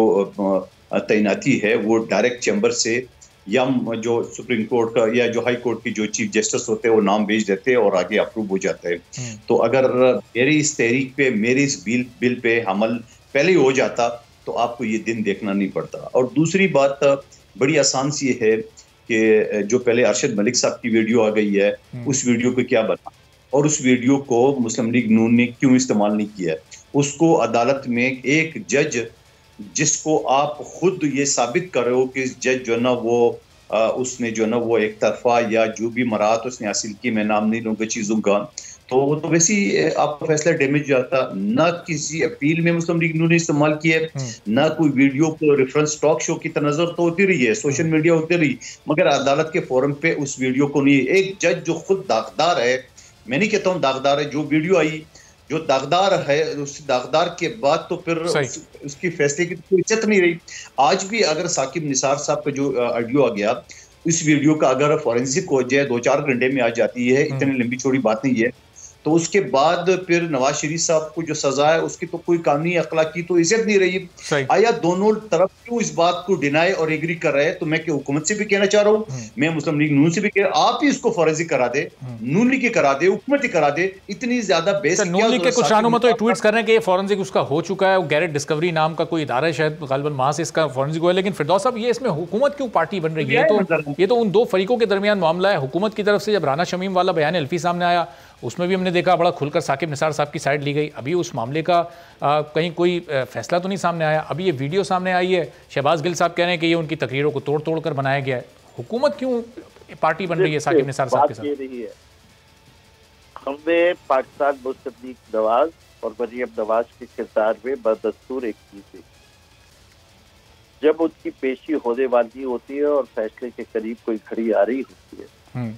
तैनाती है वो डायरेक्ट चैम्बर से, या जो सुप्रीम कोर्ट का या जो हाई कोर्ट की जो चीफ जस्टिस होते हैं वो नाम भेज देते हैं और आगे अप्रूव हो जाता है। तो अगर मेरी इस तहरीक पे, मेरी इस बिल पे अमल पहले ही हो जाता तो आपको ये दिन देखना नहीं पड़ता। और दूसरी बात बड़ी आसान सी है कि जो पहले अरशद मलिक साहब की वीडियो आ गई है, उस वीडियो पे क्या बना और उस वीडियो को मुस्लिम लीग नून ने क्यों इस्तेमाल नहीं किया। उसको अदालत में एक जज, जिसको आप खुद ये साबित कर रहे हो कि जज जो ना वो उसने जो ना वो एक तरफा या जो भी मराहत उसने हासिल की, मैं नाम नहीं लूंगा चीजों का, तो वो तो वैसे ही आपका फैसला डैमेज जाता। ना किसी अपील में मुस्लिम लीग नून ने इस्तेमाल किया, ना कोई वीडियो को रेफरेंस टॉक शो की नजर तो होती रही है, सोशल मीडिया होती रही, मगर अदालत के फोरम पे उस वीडियो को नहीं। एक जज जो खुद दागदार है, मैं नहीं कहता हूँ दागदार है, जो वीडियो आई जो दागदार है, उस दागदार के बाद तो फिर उसकी फैसले की कोई इज्जत नहीं रही। आज भी अगर साकिब निसार साहब का जो ऑडियो आ गया, इस वीडियो का अगर फॉरेंसिक हो जाए 2-4 घंटे में आ जाती है, इतनी लंबी चौड़ी बात नहीं है, तो उसके बाद फिर नवाज शरीफ साहब को जो सजा है उसकी तो कोई कानूनी अखलाकी तो इज्जत नहीं रही। आया दोनों तरफ क्यों इस बात को डिनाई और एग्री कर रहे हैं? तो मैं हुकूमत से भी कहना चाह रहा हूँ, मैं मुस्लिम लीग नून से भी कह रहा हूँ, आप ही इसको फॉरेंसिक करा दे, नून लीग के करा दे, हुकूमत ही करा दे। इतनी ज्यादा बेस नून लीग के कुछ रहनुमा तो ट्वीट्स कर रहे हैं कि ये फॉरेंसिक उसका हो चुका है, गैरेट डिस्कवरी नाम का कोई इदारा है शायद गालिबन, वहां से इसका फॉरेंसिक हुआ है। लेकिन फिरदौस साहब, ये इसमें हुकूमत क्यों पार्टी बन रही है? ये तो उन दो फरीकों के दरमियान मामला है। हुकूमत की तरफ से जब राना शमीम वाला बयान एल्फी सामने आया, उसमें भी हमने देखा बड़ा खुलकर साकिब निसार साहब की साइड ली गई। अभी उस मामले का कहीं कोई फैसला तो नहीं सामने आया। अभी ये वीडियो सामने आई है, शहबाज गिल साहब कह रहे हैं कि ये उनकी तकरीरों को तोड़ तोड़ कर बनाया गया है। हुकूमत क्यों पार्टी बन रही है साकिब निसार साहब के साथ? हमने पाकिस्तान मुस्लिम लीग नवाज और मरियम नवाज के किरदार में बदस्तूर एक चीज थी, जब उनकी पेशी होने वाली होती है और फैसले के करीब कोई घड़ी आ रही होती है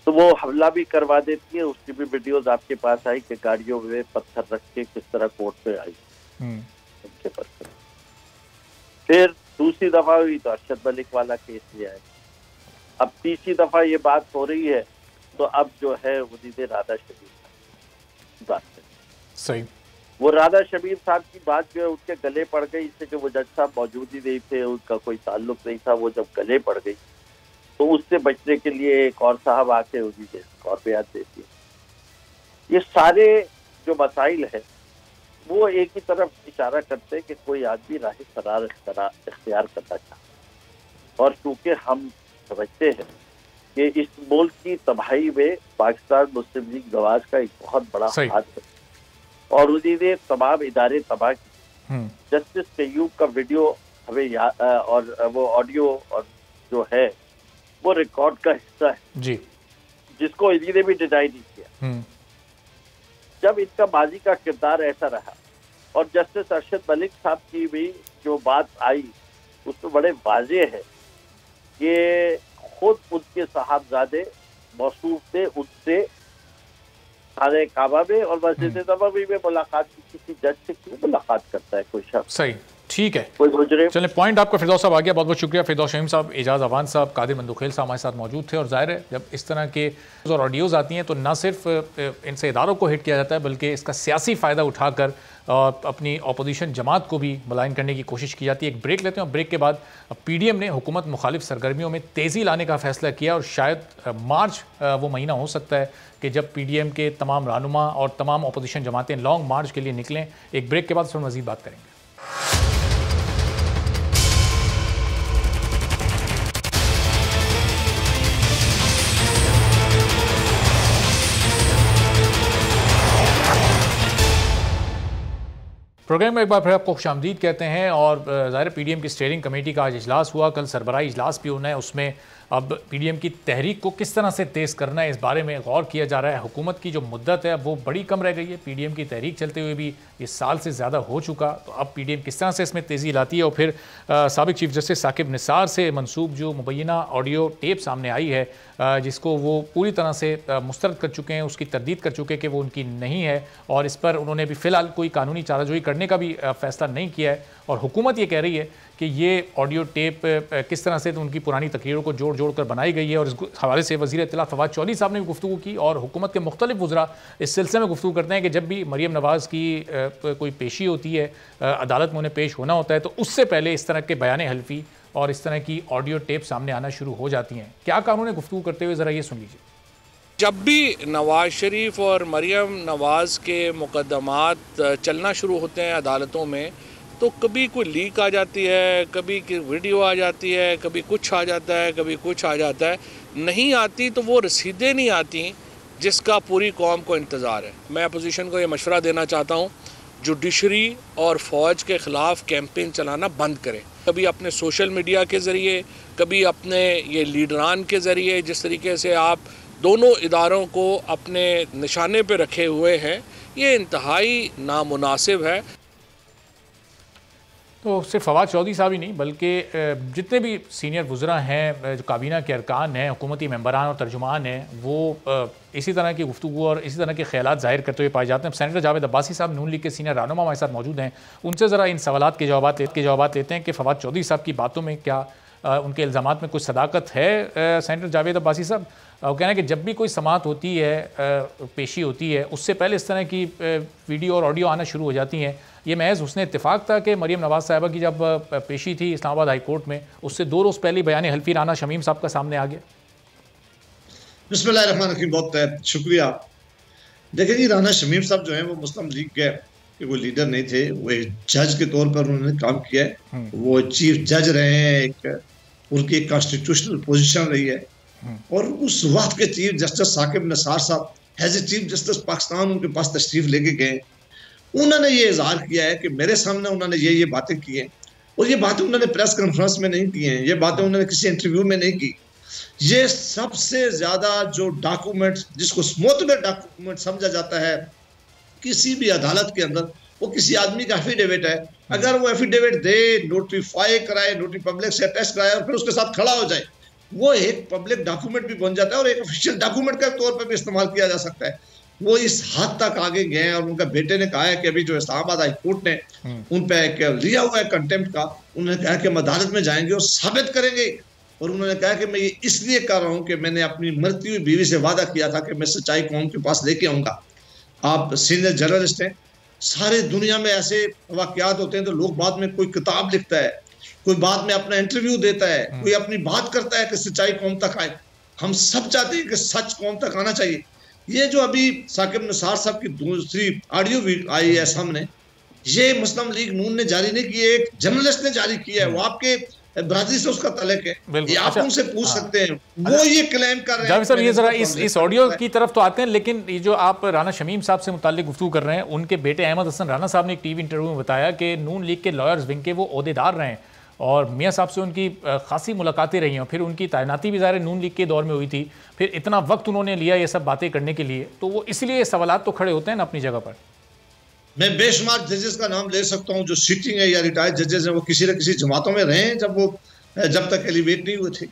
तो वो हमला भी करवा देती है। उसकी भी वीडियोस आपके पास आई कि गाड़ियों में पत्थर रख के किस तरह कोर्ट में आई उनके पत्थर। फिर दूसरी दफा हुई तो अरशद मलिक वाला केस ले आए। अब तीसरी दफा ये बात हो रही है तो अब जो है उन्हीं राधा शबीर बात है। सही, वो राधा शबीर साहब की बात जो है उसके गले पड़ गई, इससे कि वो जज साहब मौजूद ही नहीं थे, उनका कोई ताल्लुक नहीं था। वो जब गले पड़ गई तो उससे बचने के लिए एक और साहब आके उन्हीं से और बयान देती है। ये सारे जो मसाइल है वो एक ही तरफ इशारा करते हैं कि कोई आदमी राह फरार इख्तियार करना चाहता, और चूंकि हम समझते हैं कि इस मुल्क की तबाही में पाकिस्तान मुस्लिम लीग नवाज का एक बहुत बड़ा हाथ है और उन्हीं ने तमाम इदारे तबाह किए। जस्टिस तैयूब का वीडियो हमें और वो ऑडियो और जो है वो रिकॉर्ड का हिस्सा है जी, जिसको इन्हीं ने भी डिनाई नहीं किया। जब इनका माजी का किरदार ऐसा रहा और जस्टिस अरशद मलिक साहब की भी जो बात आई उसमें बड़े वाजे है कि खुद उनके साहबजादे मौसूफ थे उनसे खाने काबा में और मस्जिद नबवी में मुलाकात की। किसी जज से क्यों मुलाकात करता है कोई शख्स? सही, ठीक है, कोई गुजरे। चलें, पॉइंट आपका फिरदौस साहब आ गया, बहुत बहुत शुक्रिया। फिरदौस शहीम साहब, एजाज अवान साहब, कादिर मंदुखेल साहब हमारे साथ मौजूद थे। और जाहिर है जब इस तरह के और ऑडियोज़ आती हैं तो न सिर्फ इनसे इदारों को हिट किया जाता है बल्कि इसका सियासी फ़ायदा उठाकर अपनी अपोजिशन जमात को भी मुलायन करने की कोशिश की जाती है। एक ब्रेक लेते हैं और ब्रेक के बाद PDM ने हुकूमत मुखालिफ सरगर्मियों में तेज़ी लाने का फ़ैसला किया और शायद मार्च वो महीना हो सकता है कि जब PDM के तमाम रहनुमा और तमाम अपोजिशन जमातें लॉन्ग मार्च के लिए निकलें। एक ब्रेक के बाद इस पर मज़ीद बात करेंगे। प्रोग्राम में एक बार फिर आपको खुशामदीद कहते हैं और ज़ाहिर PDM की स्टीयरिंग कमेटी का आज इजलास हुआ। कल सरबराही इजलास भी होना है, उसमें अब पीडीएम की तहरीक को किस तरह से तेज़ करना है, इस बारे में गौर किया जा रहा है। हुकूमत की जो मुद्दत है वो बड़ी कम रह गई है। पीडीएम की तहरीक चलते हुए भी ये साल से ज़्यादा हो चुका, तो अब पीडीएम किस तरह से इसमें तेज़ी लाती है। और फिर साबिक चीफ जस्टिस साकिब निसार से मंसूब जो मुबैना ऑडियो टेप सामने आई है, जिसको वो पूरी तरह से मुस्तरद कर चुके हैं, उसकी तरदीद कर चुके हैं कि वो उनकी नहीं है, और इस पर उन्होंने भी फ़िलहाल कोई कानूनी चाराजोई करने का भी फैसला नहीं किया है। और हुकूमत ये कह रही है कि ये ऑडियो टेप किस तरह से तो उनकी पुरानी तकरीरों को जोड़ जोड़ कर बनाई गई है। और इस हवाले से वज़ीर इत्तला फवाद चौधरी साहब ने भी गुफ्तगू की, और हुकूमत के मुख्तलिफ वज़रा इस सिलसिले में गुफ्तगू करते हैं कि जब भी मरीम नवाज़ की कोई पेशी होती है, अदालत में उन्हें पेश होना होता है, तो उससे पहले इस तरह के बयान हल्फी और इस तरह की ऑडियो टेप सामने आना शुरू हो जाती हैं। क्या कानून गुफ्तगू करते हुए ज़रा ये सुन लीजिए। जब भी नवाज़ शरीफ और मरीम नवाज़ के मुकदमात चलना शुरू होते हैं अदालतों में, तो कभी कोई लीक आ जाती है, कभी वीडियो आ जाती है, कभी कुछ आ जाता है, कभी कुछ आ जाता है। नहीं आती तो वो रसीदें नहीं आती जिसका पूरी कौम को इंतज़ार है। मैं अपोजिशन को ये मशवरा देना चाहता हूँ, जुडिशरी और फ़ौज के ख़िलाफ़ कैंपेन चलाना बंद करें। कभी अपने सोशल मीडिया के ज़रिए, कभी अपने ये लीडरान के ज़रिए, जिस तरीके से आप दोनों इदारों को अपने निशाने पर रखे हुए हैं, ये इंतहाई नामुनासिब है। तो सिर्फ फवाद चौधरी साहब ही नहीं, बल्कि जितने भी सीनियर वज़रा हैं, जो काबीना के अरकान हैं, हुकूमती मेंबरान और तर्जुमान हैं, वो इसी तरह की गुफ्तगू और इसी तरह के ख्यालात ज़ाहिर करते हुए पाए जाते हैं। सेनेटर जावेद अब्बासी साहब नून लीग के सीनियर रहनुमा हमारे साथ मौजूद हैं, उनसे ज़रा इन सवालात के जवाब लेते हैं कि फवाद चौधरी साहब की बातों में क्या उनके इल्ज़ामात में कुछ सदाकत है। सेनेटर जावेद अब्बासी साहब कहना है कि जब भी कोई समाअत होती है, पेशी होती है, उससे पहले इस तरह की वीडियो और ऑडियो आना शुरू हो जाती हैं। ये महज हुस्न इत्तेफाक था कि मरीम नवाज़ साहिबा की जब पेशी थी इस्लामाबाद हाई कोर्ट में, उससे 2 रोज़ पहले बयान हल्फी राना शमीम साहब का सामने आ गया। बिस्मिल्लाहिर्रहमानिर्रहीम, बहुत शुक्रिया। देखिए जी, राना शमीम साहब जो हैं वो मुस्लिम लीग के वो लीडर नहीं थे, वो एक जज के तौर पर उन्होंने काम किया है। वो चीफ जज रहे हैं, उनकी एक कॉन्स्टिट्यूशनल पोजीशन रही है। और उस वक्त के चीफ जस्टिस साकिब निसार साहब as a chief justice Pakistan उनके पास तशरीफ लेके गए। उन्होंने ये इजहार किया है कि मेरे सामने उन्होंने ये बातें की हैं, और ये बातें उन्होंने प्रेस कॉन्फ्रेंस में नहीं की हैं, ये बातें उन्होंने किसी इंटरव्यू में नहीं की। ये सबसे ज्यादा जो डॉक्यूमेंट, जिसको मोतबर डॉक्यूमेंट समझा जाता है किसी भी अदालत के अंदर, वो किसी आदमी का एफिडेविट है। अगर वो एफिडेविट दे, नोटिफाई कराए, नोटरी पब्लिक से अटेस्ट कराए और फिर उसके साथ खड़ा हो जाए, वो एक पब्लिक डॉक्यूमेंट भी बन जाता है और एक ऑफिशियल डॉक्यूमेंट के तौर पर भी इस्तेमाल किया जा सकता है। वो इस हद तक आगे गए हैं, और उनका बेटे ने कहा है कि अभी जो इस्लामाबाद हाई कोर्ट ने उन पे लिया हुआ है कंटेम्प्ट का, उन्होंने कहा कि हम अदालत में जाएंगे और साबित करेंगे। और उन्होंने कहा कि मैं ये इसलिए कर रहा हूं कि मैंने अपनी मरती हुई बीवी से वादा किया था कि मैं सच्चाई कौम के पास लेके आऊंगा। आप सीनियर जर्नलिस्ट हैं, सारे दुनिया में ऐसे वाकयात होते हैं तो लोग बाद में कोई किताब लिखता है, कोई बाद में अपना इंटरव्यू देता है, कोई अपनी बात करता है कि सच्चाई कौम तक आए। हम सब चाहते हैं कि सच कौम तक आना चाहिए। ये जो अभी साकिब निसार साहब की दूसरी ऑडियो भी आई है सामने, ये मुस्लिम लीग नून ने जारी नहीं की है, एक जर्नलिस्ट ने जारी किया है। वो आपके बरादरी से उसका तल्लुक है, ये आप उनसे पूछ सकते हैं। वो ये क्लेम कर रहे हैं। सर, ये जरा इस ऑडियो की तरफ तो आते हैं, लेकिन ये जो आप राना शमीम साहब से मुताल्लिक गुफ्तगू कर रहे हैं, उनके बेटे अहमद हसन राना साहब ने एक टीवी इंटरव्यू में बताया कि नून लीग के लॉयर्स विंग के वो ओहदेदार रहे हैं और मियाँ साहब से उनकी खासी मुलाकातें रही हैं। फिर उनकी तैनाती भी ज़ाहिर नून लीग के दौर में हुई थी, फिर इतना वक्त उन्होंने लिया ये सब बातें करने के लिए, तो वो इसलिए ये सवालात तो खड़े होते हैं ना अपनी जगह पर। मैं बेशुमार जजेस का नाम ले सकता हूँ जो सिटिंग है या रिटायर्ड जजेस हैं, वो किसी न किसी जमातों में रहे हैं जब तक एलिवेट नहीं हुए थे।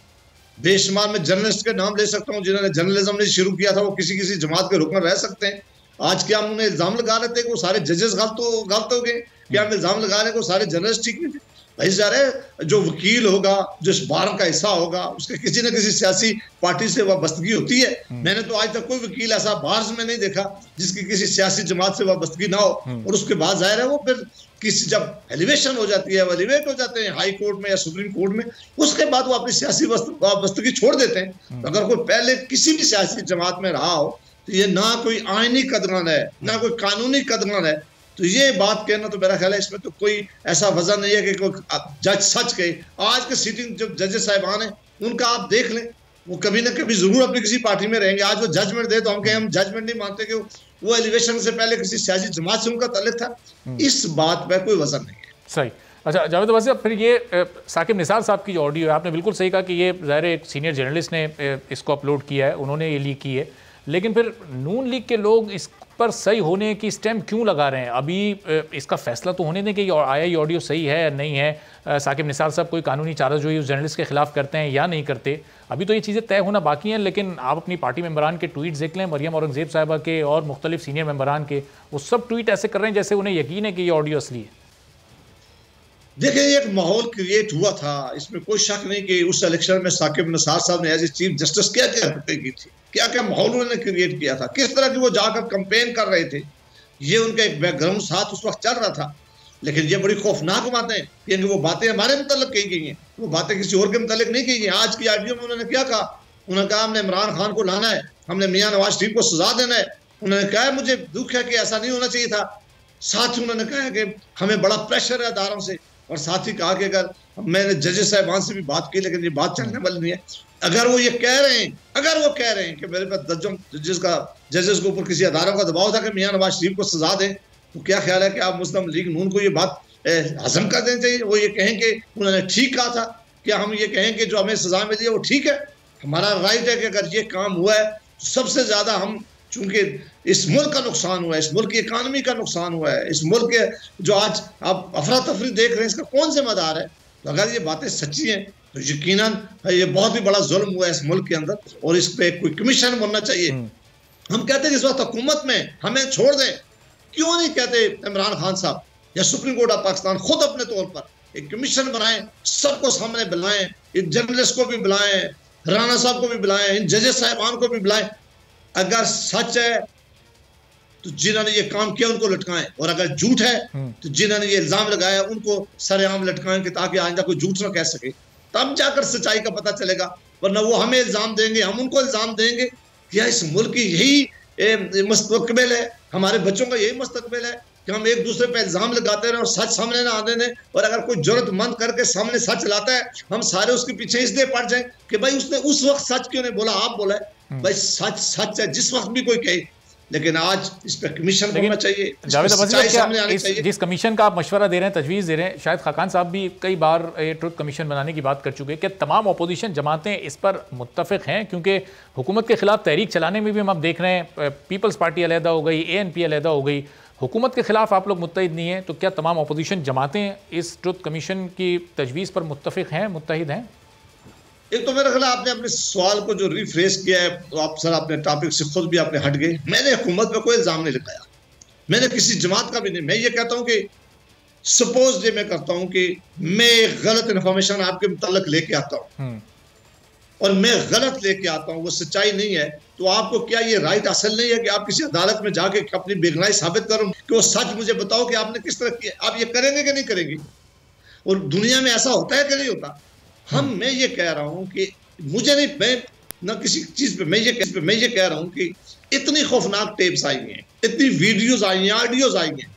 बेशुमार में जर्नलिस्ट के नाम ले सकता हूँ जिन्होंने जर्नलिज्म ने शुरू किया था, वो किसी जमात के रुकन रह सकते हैं। आज क्या हम उन्हें इल्जाम लगा रहे थे कि वो सारे जजेस गलत हो गए? क्या हम इल्जाम लगा रहे हैं कि वो सारे जर्नलिस्ट ठीक नहीं थे? भाई सारे जो वकील होगा, जो इस बार का हिस्सा होगा, उसके किसी न किसी सियासी पार्टी से वाबस्तगी होती है। मैंने तो आज तक कोई वकील ऐसा बार्स में नहीं देखा जिसकी किसी सियासी जमात से वाबस्तगी ना हो। और उसके बाद जाहिर है वो फिर किसी जब एलिवेशन हो जाती है, वो एलिवेट हो जाते हैं हाई कोर्ट में या सुप्रीम कोर्ट में, उसके बाद वो अपनी सियासी वाबस्तगी छोड़ देते हैं। अगर कोई पहले किसी भी सियासी जमात में रहा हो तो ये ना कोई आईनी कदरान है, ना कोई कानूनी कदरान है। तो ये बात कहना तो मेरा ख्याल है इसमें तो कोई ऐसा वजह नहीं है कि कोई जज सच कहे। आज के सिटिंग जो जजेस साहिबान हैं उनका आप देख लें, वो कभी ना कभी जरूर अपनी किसी पार्टी में रहेंगे। आज वो जजमेंट दे तो हम कहें हम जजमेंट नहीं मानते कि वो एलिवेशन से पहले किसी सियासी जमात से उनका ताल्लुक था। इस बात पर कोई वजह नहीं है। सही। अच्छा जावेद अब्बासी, फिर ये साकिब निसार साहब की जो ऑडियो है, आपने बिल्कुल सही कहा कि ये ज़ाहिर एक सीनियर जर्नलिस्ट ने इसको अपलोड किया है, उन्होंने ये लीक की है, लेकिन फिर नून लीग के लोग इस पर सही होने की स्टैम्प क्यों लगा रहे हैं? अभी इसका फैसला तो होने दें कि आया ये ऑडियो सही है या नहीं है, साकिब निसार साहब कोई कानूनी चाराजोई उस जर्नलिस्ट के खिलाफ करते हैं या नहीं करते, अभी तो ये चीज़ें तय होना बाकी हैं। लेकिन आप अपनी पार्टी मेंबरान के ट्वीट देख लें, मरियम औरंगजेब साहिबा के और मुख्तलिफ सीनियर मेंबरान के, वो सब ट्वीट ऐसे कर रहे हैं जैसे उन्हें यकीन है कि ये ऑडियो असली है। देखिए, एक माहौल क्रिएट हुआ था, इसमें कोई शक नहीं कि उस इलेक्शन में साकिब निसार साहब ने एज ए चीफ जस्टिस क्या क्या हरकतें की थी, क्या क्या माहौल उन्होंने क्रिएट किया था, किस तरह की वो जाकर कंपेन कर रहे थे, ये उनका एक बैकग्राउंड साथ उस वक्त चल रहा था। लेकिन ये बड़ी खौफनाक बातें हैं, क्योंकि वो बातें हमारे मुतल्लिक कही गई हैं, वो बातें किसी और के मुतल्लिक नहीं कही गई। आज की ऑडियो में उन्होंने क्या कहा? उन्होंने कहा हमने इमरान खान को लाना है, हमने मियां नवाज शरीफ को सजा देना है। उन्होंने कहा है मुझे दुख है कि ऐसा नहीं होना चाहिए था। साथ ही उन्होंने कहा है कि हमें बड़ा प्रेशर है अदारों से, और साथ ही कहा कि अगर मैंने जजेस साहिबान से भी बात की, लेकिन ये बात चलने वाली नहीं है। अगर वो ये कह रहे हैं, अगर वो कह रहे हैं कि मेरे पास जजेस के ऊपर किसी अदारों का दबाव था कि मियां नवाज शरीफ को सजा दें, तो क्या ख्याल है कि आप मुस्लिम लीग नून को ये बात हजम कर देनी चाहिए? वो ये कहें कि उन्होंने ठीक कहा था, क्या हम ये कहें कि जो हमें सजा मिली है वो ठीक है? हमारा राइट है कि अगर ये काम हुआ है तो सबसे ज्यादा हम, चूंकि इस मुल्क का नुकसान हुआ है, इस मुल्क की इकानमी का नुकसान हुआ है, इस मुल्क के जो आज आप अफरा तफरी देख रहे हैं, इसका कौन जिम्मेदार है? तो अगर ये बातें सच्ची हैं तो यकीनन ये बहुत ही बड़ा जुल्म हुआ है इस मुल्क के अंदर, और इस पे कोई कमीशन बनना चाहिए। हम कहते हैं इस वक्त हुकूमत में हमें छोड़ दें, क्यों नहीं कहते इमरान खान साहब या सुप्रीम कोर्ट ऑफ पाकिस्तान खुद अपने तौर पर एक कमीशन बनाएं, सबको सामने बुलाएं, इन जर्नलिस्ट को भी बुलाएं, राणा साहब को भी बुलाएं, इन जजेस साहिबान को भी बुलाएं। अगर सच है तो जिन्होंने ये काम किया उनको लटकाएं, और अगर झूठ है तो जिन्होंने ये इल्जाम लगाया उनको सरेआम लटकाएं, कि ताकि आइंदा कोई झूठ ना कह सके। तब जाकर सच्चाई का पता चलेगा, वरना वो हमें इल्जाम देंगे, हम उनको इल्जाम देंगे। क्या इस मुल्क की यही मुस्तकबिल है? हमारे बच्चों का यही मुस्तकबिल है कि हम एक दूसरे पे इल्जाम लगाते रहे और सच सामने ना आने दें? और अगर कोई जरूरतमंद करके सामने सच लाता है, हम सारे उसके पीछे इसलिए पड़ जाए कि भाई उसने उस वक्त सच क्यों नहीं बोला, आप बोला है। भाई सच सच है, जिस वक्त भी कोई कहे, लेकिन आज इस पर कमीशन होना चाहिए। जावेद अब्बासी, जिस कमीशन का आप मशवरा दे रहे हैं, तजवीज़ दे रहे हैं, शायद खाकान साहब भी कई बार ट्रुथ कमीशन बनाने की बात कर चुके हैं, कि तमाम अपोजिशन जमातें इस पर मुत्तफिक हैं? क्योंकि हुकूमत के खिलाफ तहरीक चलाने में भी हम देख रहे हैं, पीपल्स पार्टी अलहदा हो गई, ANP अलहदा हो गई, हुकूमत के खिलाफ आप लोग मुत्तहिद नहीं हैं, तो क्या तमाम अपोजिशन जमातें इस ट्रुथ कमीशन की तजवीज़ पर मुत्तफिक हैं, मुत्तहिद हैं? एक तो मेरा ख्याल आपने अपने सवाल को जो रिफ्रेश किया है, तो आप सर अपने टॉपिक से खुद भी आपने हट गए। मैंने हुकूमत पे कोई इल्जाम नहीं लगाया, मैंने किसी जमात का भी नहीं। मैं ये कहता हूँ कि सपोज ये मैं करता हूँ कि मैं गलत इन्फॉर्मेशन आपके मुताल्लिक लेके आता हूँ और मैं गलत लेके आता हूँ, वो सच्चाई नहीं है, तो आपको क्या ये राइट हासिल नहीं है कि आप किसी अदालत में जाके अपनी बेगुनाही साबित करो कि वो सच मुझे बताओ कि आपने किस तरह किया? आप ये करेंगे कि नहीं करेंगे? और दुनिया में ऐसा होता है कि नहीं होता? मैं ये कह रहा हूं कि मुझे नहीं, मैं ना किसी चीज पे मैं ये कह रहा हूं कि इतनी खौफनाक टेप्स आई हैं, इतनी वीडियोस आई हैं, ऑडियोज आई हैं,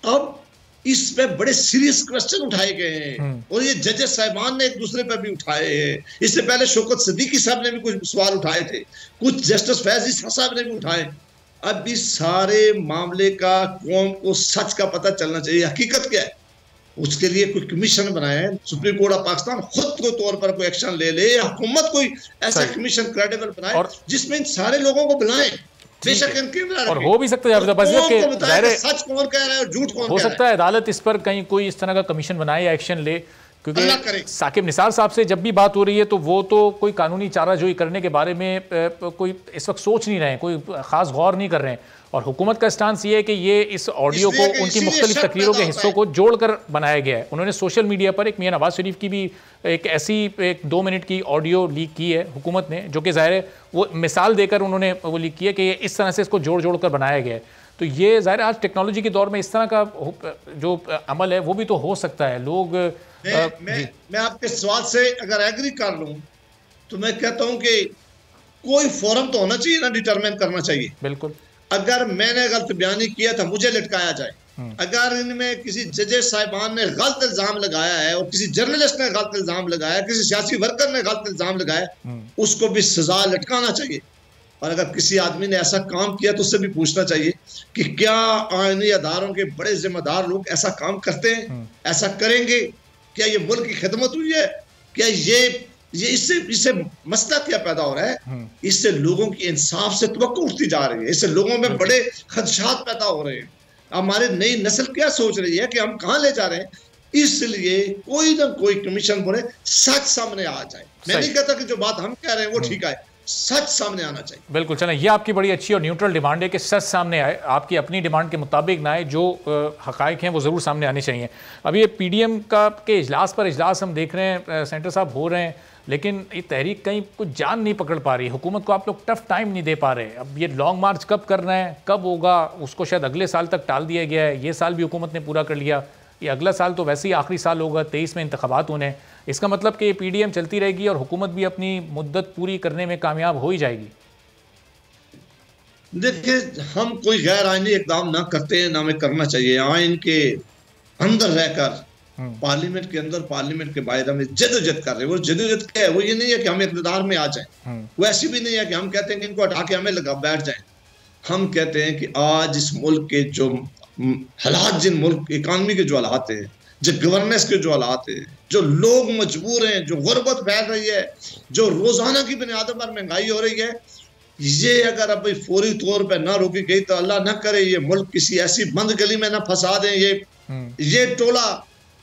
अब इस पे बड़े सीरियस क्वेश्चन उठाए गए हैं, और ये जजेस साहिबान ने एक दूसरे पे भी उठाए हैं। इससे पहले शौकत सिद्दीकी साहब ने भी कुछ सवाल उठाए थे, कुछ जस्टिस फैजी साहब ने भी उठाए। अब इस सारे मामले का कौम को सच का पता चलना चाहिए, हकीकत क्या है, उसके लिए कोई कमीशन बनाए, सुप्रीम कोर्ट ऑफ पाकिस्तान खुद को तौर पर कोई एक्शन ले ले, हुकूमत कोई ऐसा कमीशन क्रेडिबल बनाए जिसमें इन सारे लोगों को बुलाएं, बेशक इनके और हो भी सकता है सच कौन कह रहा है और झूठ कौन हो सकता है अदालत इस पर कहीं कोई इस तरह का कमीशन बनाए या एक्शन ले, क्योंकि साकिब निसार साहब से जब भी बात हो रही है तो वो तो कोई कानूनी चाराजोई करने के बारे में कोई इस वक्त सोच नहीं रहे हैं, कोई खास गौर नहीं कर रहे हैं, और हुकूमत का स्टांस ये है कि ये इस ऑडियो को उनकी मुख्तलिफ तकरीरों के हिस्सों को जोड़कर बनाया गया है। उन्होंने सोशल मीडिया पर एक मियां नवाज शरीफ की भी एक ऐसी 2 मिनट की ऑडियो लीक की है हुकूमत ने, जो कि ज़ाहिर है वो मिसाल देकर उन्होंने वो लीक की है कि इस तरह से इसको जोड़ कर बनाया गया है। तो ये ज़ाहिर आज टेक्नोलॉजी के दौर में इस तरह का जो अमल है वो भी तो हो सकता है। लोग मैं आपके सवाल से अगर एग्री कर लूं तो मैं कहता हूं कि कोई फोरम तो होना चाहिए ना, डिटरमाइन करना चाहिए। बिल्कुल, अगर मैंने गलत बयानी किया था मुझे लटकाया जाए, अगर इनमें किसी जजेस साहिबान ने गलत इल्जाम लगाया है और किसी जर्नलिस्ट ने गलत इल्जाम लगाया, किसी सियासी वर्कर ने गलत इल्जाम लगाया, उसको भी सजा लटकाना चाहिए। और अगर किसी आदमी ने ऐसा काम किया तो उससे भी पूछना चाहिए कि क्या आईनी अदारों के बड़े जिम्मेदार लोग ऐसा काम करते हैं, ऐसा करेंगे? क्या ये मुल्क की खिदमत हुई है? क्या ये इससे मसला क्या पैदा हो रहा है? इससे लोगों की इंसाफ से तवक्को उठती जा रही है, इससे लोगों में बड़े खदशात पैदा हो रहे हैं। हमारी नई नस्ल क्या सोच रही है कि हम कहाँ ले जा रहे हैं? इसलिए कोई ना कोई कमीशन बोले, सच सामने आ जाए। मैं नहीं कहता कि जो बात हम कह रहे हैं वो ठीक है, सच सामने आना चाहिए। बिल्कुल, चलें, ये आपकी बड़ी अच्छी और न्यूट्रल डिमांड है कि सच सामने आए, आपकी अपनी डिमांड के मुताबिक ना आए, जो हकाइक हैं वो ज़रूर सामने आने चाहिए। अब ये पीडीएम के इजलास पर इजलास हम देख रहे हैं, सेंटर साहब हो रहे हैं, लेकिन ये तहरीक कहीं कुछ जान नहीं पकड़ पा रही। हुकूमत को आप लोग टफ टाइम नहीं दे पा रहे। अब ये लॉन्ग मार्च कब कर रहे हैं, कब होगा, उसको शायद अगले साल तक टाल दिया गया है। ये साल भी हुकूमत ने पूरा कर लिया, ये अगला साल तो वैसे ही आखिरी साल होगा, 23 में इंतखाबात होने हैं। इसका मतलब कि ये पीडीएम चलती रहेगी और हुकूमत भी अपनी मुद्दत पूरी करने में कामयाब हो ही जाएगी। देखिए, हम कोई गैर आईनी इकदाम ना करते हैं, ना हमें करना चाहिए। आइन के अंदर रहकर पार्लियामेंट के अंदर, पार्लियामेंट के बाहर हम जदोजहद कर रहे हैं। वो जदोजहद क्या है? वो ये नहीं है कि हम इक़्तिदार में आ जाएं, वो ऐसी भी नहीं है कि हम कहते हैं कि इनको हटा के हमें लगा बैठ जाएं। हम कहते हैं कि आज इस मुल्क के जो हालात, जिन मुल्क इकानमी के जो हालात हैं, जो गवर्नेंस के जो हालात हैं, जो लोग मजबूर हैं, जो गुर्बत फैल रही है, जो रोजाना की बुनियादों पर महंगाई हो रही है, ये अगर अब फौरी तौर पर ना रोकी गई तो अल्लाह ना करे ये मुल्क किसी ऐसी बंद गली में ना फंसा दें ये टोला,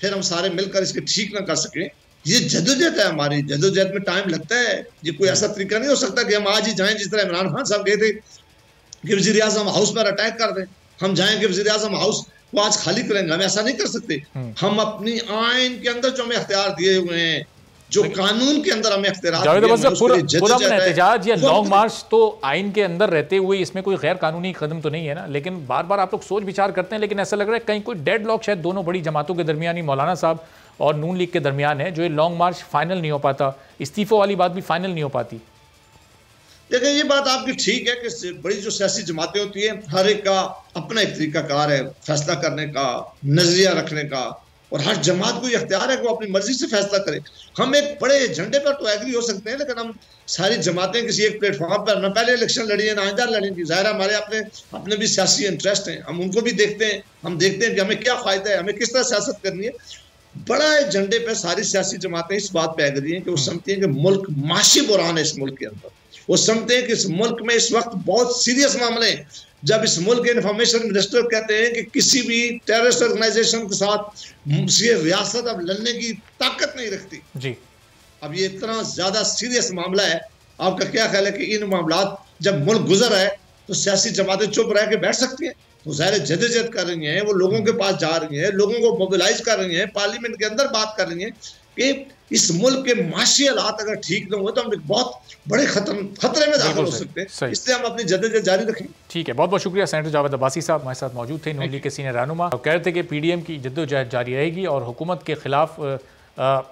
फिर हम सारे मिलकर इसके ठीक ना कर सकें। ये जदोजहद है हमारी, जदोजहद में टाइम लगता है। ये कोई ऐसा तरीका नहीं हो सकता कि हम आज ही जाएं जिस तरह इमरान खान साहब गए थे कि वज़ीर आज़म हाउस पर अटैक कर दें, हम जाएं कि वज़ीर आज़म हाउस को आज खाली करेंगे। हम ऐसा नहीं कर सकते। हम अपनी आइन के अंदर जो हमें इख्तियार दिए हुए हैं, जो कानून के अंदर हमें इख्तियार एहतजाज या लॉन्ग मार्च तो आइन के अंदर रहते हुए इसमें कोई गैर कानूनी कदम तो नहीं है ना। लेकिन बार बार आप लोग सोच विचार करते हैं, लेकिन ऐसा लग रहा है कहीं कोई डेड लॉक शायद दोनों बड़ी जमातों के दरमियान, मौलाना साहब और नून लीग के दरमियान है, जो ये लॉन्ग मार्च फाइनल नहीं हो पाता, इस्तीफों वाली बात भी फाइनल नहीं हो पाती। देखिए, ये बात आपकी ठीक है कि बड़ी जो सियासी जमातें होती हैं, हर एक का अपना एक तरीकाकार है फैसला करने का, नजरिया रखने का, और हर जमात को ये अख्तियार है कि वो अपनी मर्जी से फैसला करे। हम एक बड़े एजेंडे पर तो एग्री हो सकते हैं, लेकिन हम सारी जमातें किसी एक प्लेटफॉर्म पर ना पहले इलेक्शन लड़ी है ना आइंदा लड़ेंगी। ज़ाहिर है हमारे अपने भी सियासी इंटरेस्ट हैं, हम उनको भी देखते हैं। हम देखते हैं कि हमें क्या फ़ायदा है, हमें किस तरह सियासत करनी है। बड़ा एजेंडे पर सारी सियासी जमातें इस बात पर एग्री हैं कि वो समझती हैं कि मुल्क माशी बुरान है। इस मुल्क के अंदर वो समझते हैं कि इस मुल्क में इस वक्त बहुत सीरियस मामले हैं। जब इस मुल्क के इंफॉर्मेशन मिनिस्टर कहते हैं कि किसी भी टेररिस्ट ऑर्गेनाइजेशन के साथ ये रियासत अब लड़ने की ताकत नहीं रखती जी। अब ये इतना ज्यादा सीरियस मामला है, आपका क्या ख्याल है कि इन मामलात जब मुल्क गुजर है तो सियासी जमातें चुप रह के बैठ सकती हैं? तो ज़ाहिर जदोजहद कर रही हैं, वो लोगों के पास जा रही हैं, लोगों को मोबिलाइज कर रही हैं, पार्लियामेंट के अंदर बात कर रही हैं कि इस मुल्क के माशी हालात अगर ठीक न हो तो हम एक बहुत बड़े खतरे में दाखिल हो सकते हैं। इसलिए हम अपनी जदोजहद जारी रखें। ठीक है, बहुत बहुत शुक्रिया। सेनेटर जावेद अब्बासी साहब हमारे साथ मौजूद थे, नून लीग के सीनियर रहनुमा। कह रहे थे कि पीडीएम की जद्दोजहद जारी रहेगी और हुकूमत के खिलाफ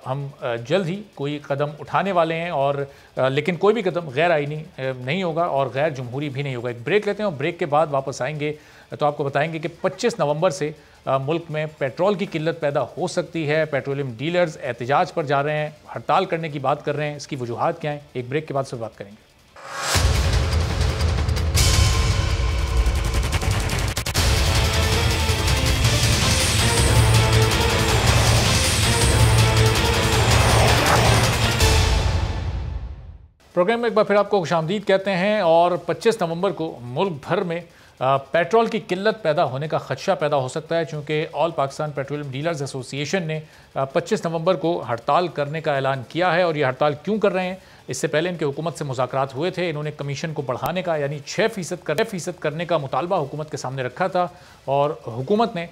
हम जल्द ही कोई कदम उठाने वाले हैं, और लेकिन कोई भी कदम गैर आईनी नहीं होगा और गैर जमहूरी भी नहीं होगा। एक ब्रेक लेते हैं और ब्रेक के बाद वापस आएंगे तो आपको बताएंगे कि 25 नवंबर से मुल्क में पेट्रोल की किल्लत पैदा हो सकती है। पेट्रोलियम डीलर्स एहतजाज पर जा रहे हैं, हड़ताल करने की बात कर रहे हैं, इसकी वजूहात क्या हैं। एक ब्रेक के बाद से बात करेंगे। प्रोग्राम में एक बार फिर आपको खुशामदीद कहते हैं। और 25 नवंबर को मुल्क भर में पेट्रोल की किल्लत पैदा होने का खदशा पैदा हो सकता है, चूँकि all Pakistan petroleum dealers association ने 25 नवंबर को हड़ताल करने का ऐलान किया है। और ये हड़ताल क्यों कर रहे हैं? इससे पहले इनके हुकूमत से मुज़ाकरात हुए थे, इन्होंने कमीशन को बढ़ाने का यानी 6% करने का मुतालबा हुकूमत के सामने रखा था, और हुकूमत ने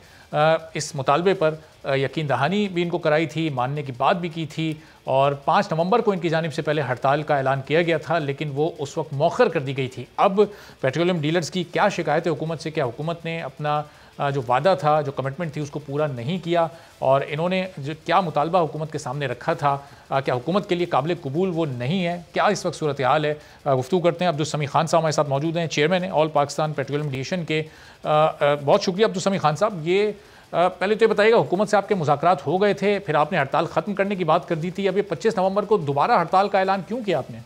इस मुतालबे पर यकीन दहानी भी इनको कराई थी, मानने की बात भी की थी। और 5 नवंबर को इनकी जानिब से पहले हड़ताल का ऐलान किया गया था, लेकिन वो उस वक्त मौखर कर दी गई थी। अब पेट्रोलियम डीलर्स की क्या शिकायत है हुकूमत से? क्या हुकूमत ने अपना जो वादा था, जो कमिटमेंट थी, उसको पूरा नहीं किया? और इन्होंने जो क्या मुतालबा हुकूमत के सामने रखा था, क्या हुकूमत के लिए काबिल कबूल वो नहीं है? क्या इस वक्त सूरत हाल है? गुफ्तगू करते हैं। अब्दुल समी खान साहब हमारे साथ मौजूद हैं, चेयरमैन है ऑल पाकिस्तान पेट्रोलियम एसोसिएशन के। बहुत शुक्रिया अब्दुल समी खान साहब। ये पहले तो ये बताइएगा, हुकूमत से आपके मुज़ाकरात हो गए थे, फिर आपने हड़ताल ख़त्म करने की बात कर दी थी, अब ये 25 नवंबर को दोबारा हड़ताल का ऐलान क्यों किया आपने?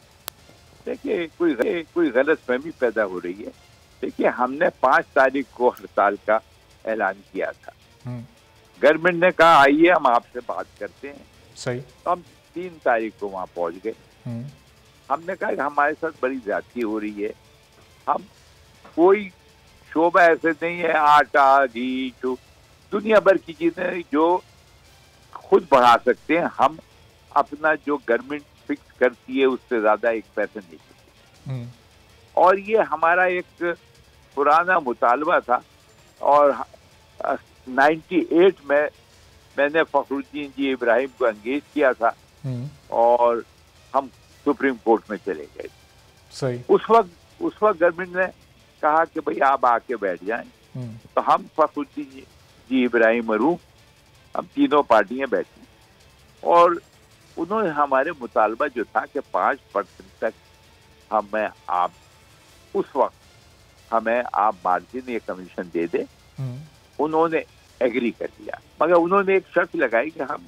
देखिए कोई गलतफहमी पैदा हो रही है। देखिए हमने 5 तारीख को हड़ताल का ऐलान किया था। गवर्नमेंट ने कहा आइए हम आपसे बात करते हैं। सही। तो हम 3 तारीख को वहां पहुंच गए। हमने कहा कि हमारे साथ बड़ी ज्यादती हो रही है, हम कोई शोबा ऐसे नहीं है, आटा घी दुनिया भर की चीजें जो खुद बढ़ा सकते हैं, हम अपना जो गवर्नमेंट फिक्स करती है उससे ज्यादा 1 पैसा नहीं देते। और ये हमारा एक पुराना मुतालबा था। और 98 में मैंने फखरुद्दीन जी इब्राहिम को एंगेज किया था और हम सुप्रीम कोर्ट में चले गए। सही। उस वक्त गवर्नमेंट ने कहा कि भाई आप आके बैठ जाएं। तो हम फखरुद्दीन जी इब्राहिम और हम तीनों पार्टियां बैठी और उन्होंने हमारे मुतालबा जो था कि 5% तक हमें आप उस वक्त हमें आप मार्जिन या कमीशन दे दे, उन्होंने एग्री कर लिया। मगर उन्होंने एक शर्त लगाई कि हम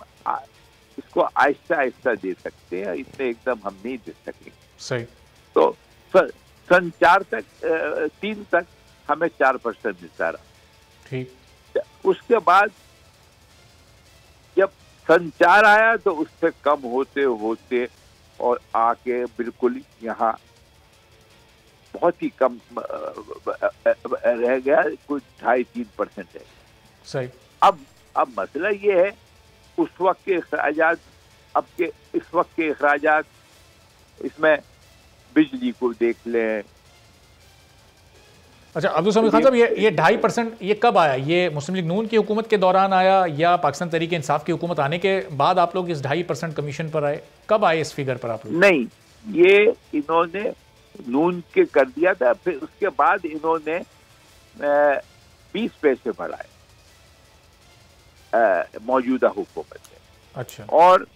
इसको आहिस्ता आहिस्ता दे सकते हैं, इसमें एकदम हम नहीं दे सकेंगे। सही। तो सन 3 तक हमें 4% मिलता रहा। ठीक। उसके बाद जब सन 4 आया तो उससे कम होते होते और आके बिल्कुल यहाँ बहुत ही कम रह गया, कुछ 2.5-3% है। सही। अब मसला ये है उस वक्त के अखराजात, इस वक्त के अखराजात, इसमें बिजली को देख लें। अच्छा अब्दुल समीद खान साहब, ये 2.5% ये कब आया? ये मुस्लिम लीग नून की हुकूमत के दौरान आया या पाकिस्तान तहरीक इंसाफ की हुकूमत आने के बाद आप लोग इस 2.5% कमीशन पर आए? कब आए इस फिगर पर आप लोग? नहीं, ये इन्होंने नून के कर दिया था, फिर उसके बाद इन्होंने 20 पैसे बढ़ाए मौजूदा हुकूमत ने। अच्छा। और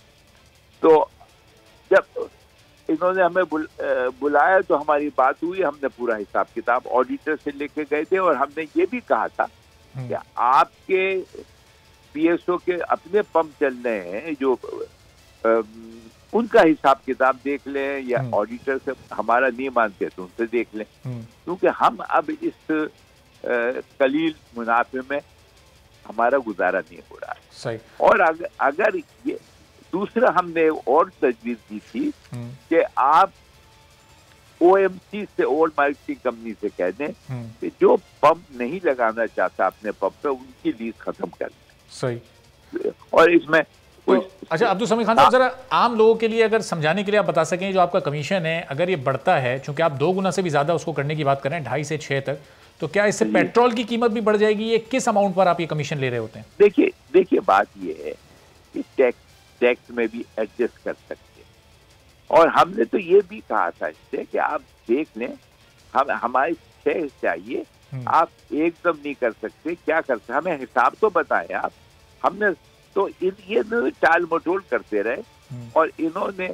तो जब इन्होंने हमें बुलाया तो हमारी बात हुई, हमने पूरा हिसाब किताब ऑडिटर से लेके गए थे और हमने ये भी कहा था कि आपके पीएसओ के अपने पंप चल रहे हैं जो उनका हिसाब किताब देख लें, या ऑडिटर से हमारा नहीं मानते तो उनसे देख लें, क्योंकि हम अब इस कलील मुनाफे में हमारा गुजारा नहीं हो रहा है। सही। और अगर ये दूसरा हमने और तजवीज दी थी कि आप ओएमसी से, ओल्ड मार्केटिंग कंपनी से कह दें कि जो पंप नहीं लगाना चाहता अपने पंप पे उनकी लीज खत्म कर दें। सही। और इसमें तो अच्छा अब्दुल समीद खान साहब, जरा आम लोगों के लिए अगर समझाने के लिए आप बता सकें, जो आपका कमीशन है अगर ये बढ़ता है, चूंकि आप 2 गुना से भी ज्यादा उसको करने की बात कर रहे हैं, 2.5 से 6 तक, तो क्या इससे पेट्रोल की कीमत भी बढ़ जाएगी? ये किस अमाउंट पर आप ये कमीशन ले रहे होते हैं? देखिए बात ये है कि टैक्स में भी एडजस्ट कर सकते हैं। और हमने तो ये भी कहा था इससे कि आप देख लें, हम हमारे 6 चाहिए, आप एकदम नहीं कर सकते, क्या करते, हमें हिसाब तो बताएं आप। हमने तो ये टाल मटोल करते रहे और इन्होंने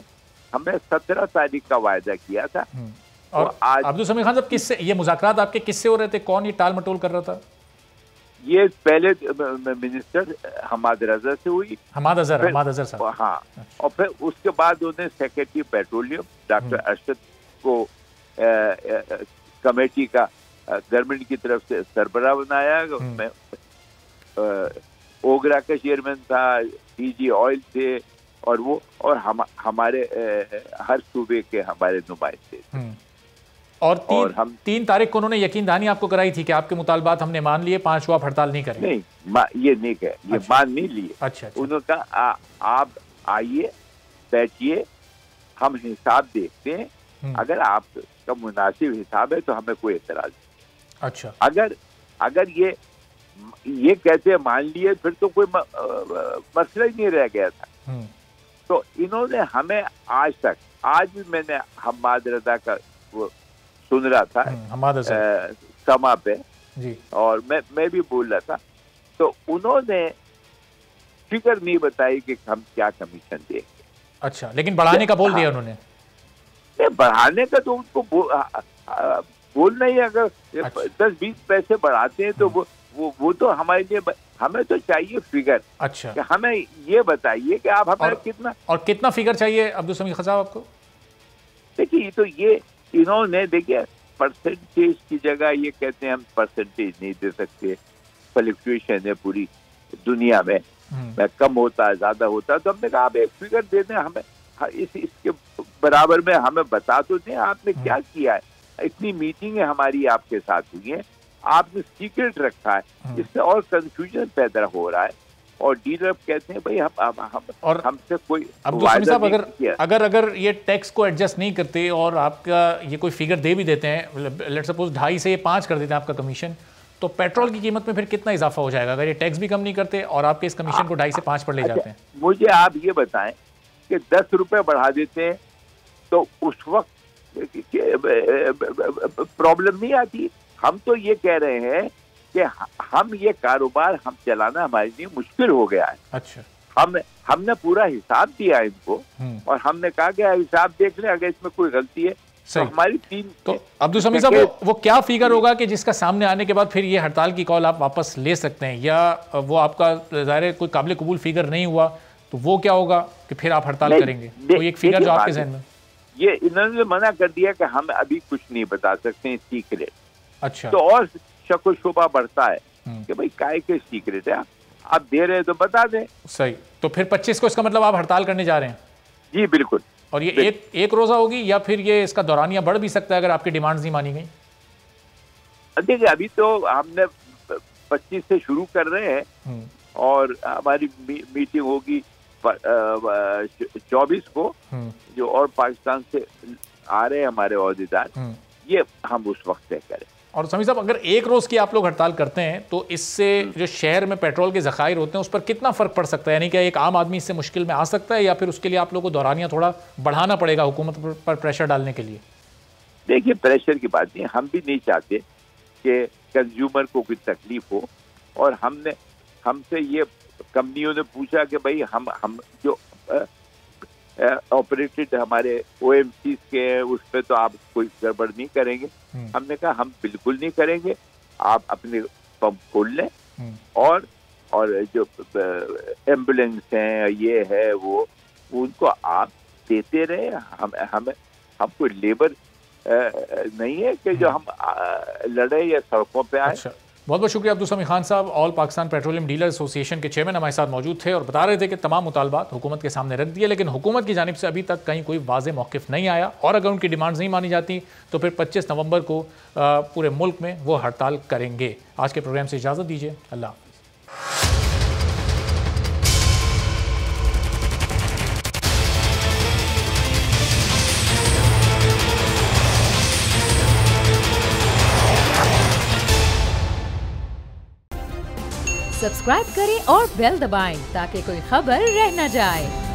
हमें 17 तारीख का वायदा किया था। और आज अब्दुल समीद खान साहब, किससे ये मुज़ाकरात आपके किससे हो रहे थे? कौन ये टाल मटोल कर रहा था? ये पहले मिनिस्टर हमाद रजा से हुई। हमाद अजहर साहब। हाँ। और फिर उसके बाद उन्हें सेक्रेटरी पेट्रोलियम डॉक्टर अरशद को कमेटी का गवर्नमेंट की तरफ से सरबराह बनाया। मैं ओगरा का चेयरमैन था, डीजी ऑयल थे, और वो और हमारे हर सूबे के हमारे नुमाइंदे थे। और 3 तारीख को उन्होंने यकीन दहानी आपको कराई थी कि आपके मुतालबात हमने मान लिए, 5 आप हड़ताल नहीं करेंगे? नहीं, ये नहीं कहे, ये मान नहीं लिए। अच्छा। उन्होंने कहा आप आइए, बैठिए, हम हिसाब देखते हैं, अगर आपका मुनासिब हिसाब है तो हमें कोई एतराज नहीं। अच्छा। अगर ये कहते मान लिए फिर तो कोई मसला ही नहीं रह गया था। तो इन्होंने हमें आज भी मैंने हमाद रजा का वो सुन रहा था समा पे जी, और मैं भी बोल रहा था, तो उन्होंने फिक्र नहीं बताई कि हम क्या कमीशन देंगे। अच्छा, लेकिन बढ़ाने का बोल दिया उन्होंने? बढ़ाने का तो उनको बोलना ही, अगर 10-20 पैसे बढ़ाते हैं तो वो तो हमारे लिए, हमें तो चाहिए फिगर। अच्छा, कि हमें ये बताइए कि आप हमें कितना फिगर चाहिए अब्दुल समीद खान साहब आपको? देखिए तो ये इन्होंने देखिए परसेंटेज की जगह ये कहते हैं हम परसेंटेज नहीं दे सकते, फ्लक्चुएशन है पूरी दुनिया में, कम होता है ज्यादा होता है, तो हमने कहा आप एक फिगर दे दें हमें, इसके बराबर में हमें बता तो दें आपने क्या किया है। इतनी मीटिंगें हमारी आपके साथ हुई हैं, आपने सीक्रेट रखा है, इससे और कंफ्यूजन पैदा हो रहा है। और डीलर कहते हैं भाई हम हमसे कोई साहब अगर ये टैक्स को एडजस्ट नहीं करते और आपका ये कोई फिगर दे भी देते हैं, लेट्स सपोज 2.5 से 5 कर देते हैं आपका कमीशन, तो पेट्रोल की कीमत में फिर कितना इजाफा हो जाएगा अगर ये टैक्स भी कम नहीं करते और आपके इस कमीशन को 2.5 से 5 पर ले जाते हैं? मुझे आप ये बताएं कि 10 रुपए बढ़ा देते हैं तो उस वक्त प्रॉब्लम नहीं आती। हम तो ये कह रहे हैं कि हम ये कारोबार हम चलाना हमारे लिए मुश्किल हो गया है। अच्छा, हमने पूरा हिसाब दिया इनको और हमने कहा कि हिसाब देख लें, अगर इसमें कोई गलती है तो हमारी टीम। तो अब्दुल समीद साहब वो क्या फिगर होगा कि जिसका सामने आने के बाद फिर ये हड़ताल की कॉल आप वापस ले सकते हैं, या वो आपका ज़ाहिर कोई काबिल कबूल फिगर नहीं हुआ तो वो क्या होगा कि फिर आप हड़ताल करेंगे? कोई एक फिगर जो आपके जहन में? ये इन्होंने मना कर दिया कि हम अभी कुछ नहीं बता सकते, सीक्रेट। अच्छा, तो और शक शुबा बढ़ता है कि भाई काय के सीक्रेट है, आप दे रहे हैं तो बता दें। सही, तो फिर 25 को इसका मतलब आप हड़ताल करने जा रहे हैं? जी बिल्कुल। और ये एक रोजा होगी या फिर ये इसका दौरानिया बढ़ भी सकता है अगर आपकी डिमांड्स नहीं मानी गई? देखिए अभी तो हमने 25 से शुरू कर रहे हैं और हमारी मीटिंग होगी 24 को, जो और पाकिस्तान से आ रहे हैं हमारे ओहदेदार, ये हम उस वक्त तय करें। और समीर साहब अगर एक रोज की आप लोग हड़ताल करते हैं तो इससे जो शहर में पेट्रोल के ज़खायर होते हैं उस पर कितना फर्क पड़ सकता है? यानी कि एक आम आदमी इससे मुश्किल में आ सकता है या फिर उसके लिए आप लोगों को दौरानिया थोड़ा बढ़ाना पड़ेगा हुकूमत पर प्रेशर डालने के लिए? देखिए प्रेशर की बात नहीं, हम भी नहीं चाहते कि कंज्यूमर को कोई तकलीफ हो। और हमसे ये कंपनियों ने पूछा कि भाई हम जो ऑपरेटेड हमारे OMCs के हैं उस पर तो आप कोई गड़बड़ नहीं करेंगे? हमने कहा हम बिल्कुल नहीं करेंगे, आप अपने पंप खोल लें और जो एम्बुलेंस हैं ये है वो उनको आप देते रहे। हम कोई लेबर नहीं है कि जो हम लड़े या सड़कों पे आए। अच्छा, बहुत बहुत शुक्रिया अब्दुल समीद खान साहब, all Pakistan petroleum dealer association के चेयरमैन हमारे साथ मौजूद थे और बता रहे थे कि तमाम मुतालबात हुकूमत के सामने रख दिए, लेकिन हुकूमत की जानिब से अभी तक कहीं कोई वाज़ेह मौक़िफ़ नहीं आया और अगर उनकी डिमांड्स नहीं मानी जाती तो फिर 25 नवंबर को पूरे मुल्क में वो हड़ताल करेंगे। आज के प्रोग्राम से इजाज़त दीजिए, अल्लाह हाफ़िज़। सब्सक्राइब करें और बेल दबाएं ताकि कोई खबर रह न जाए।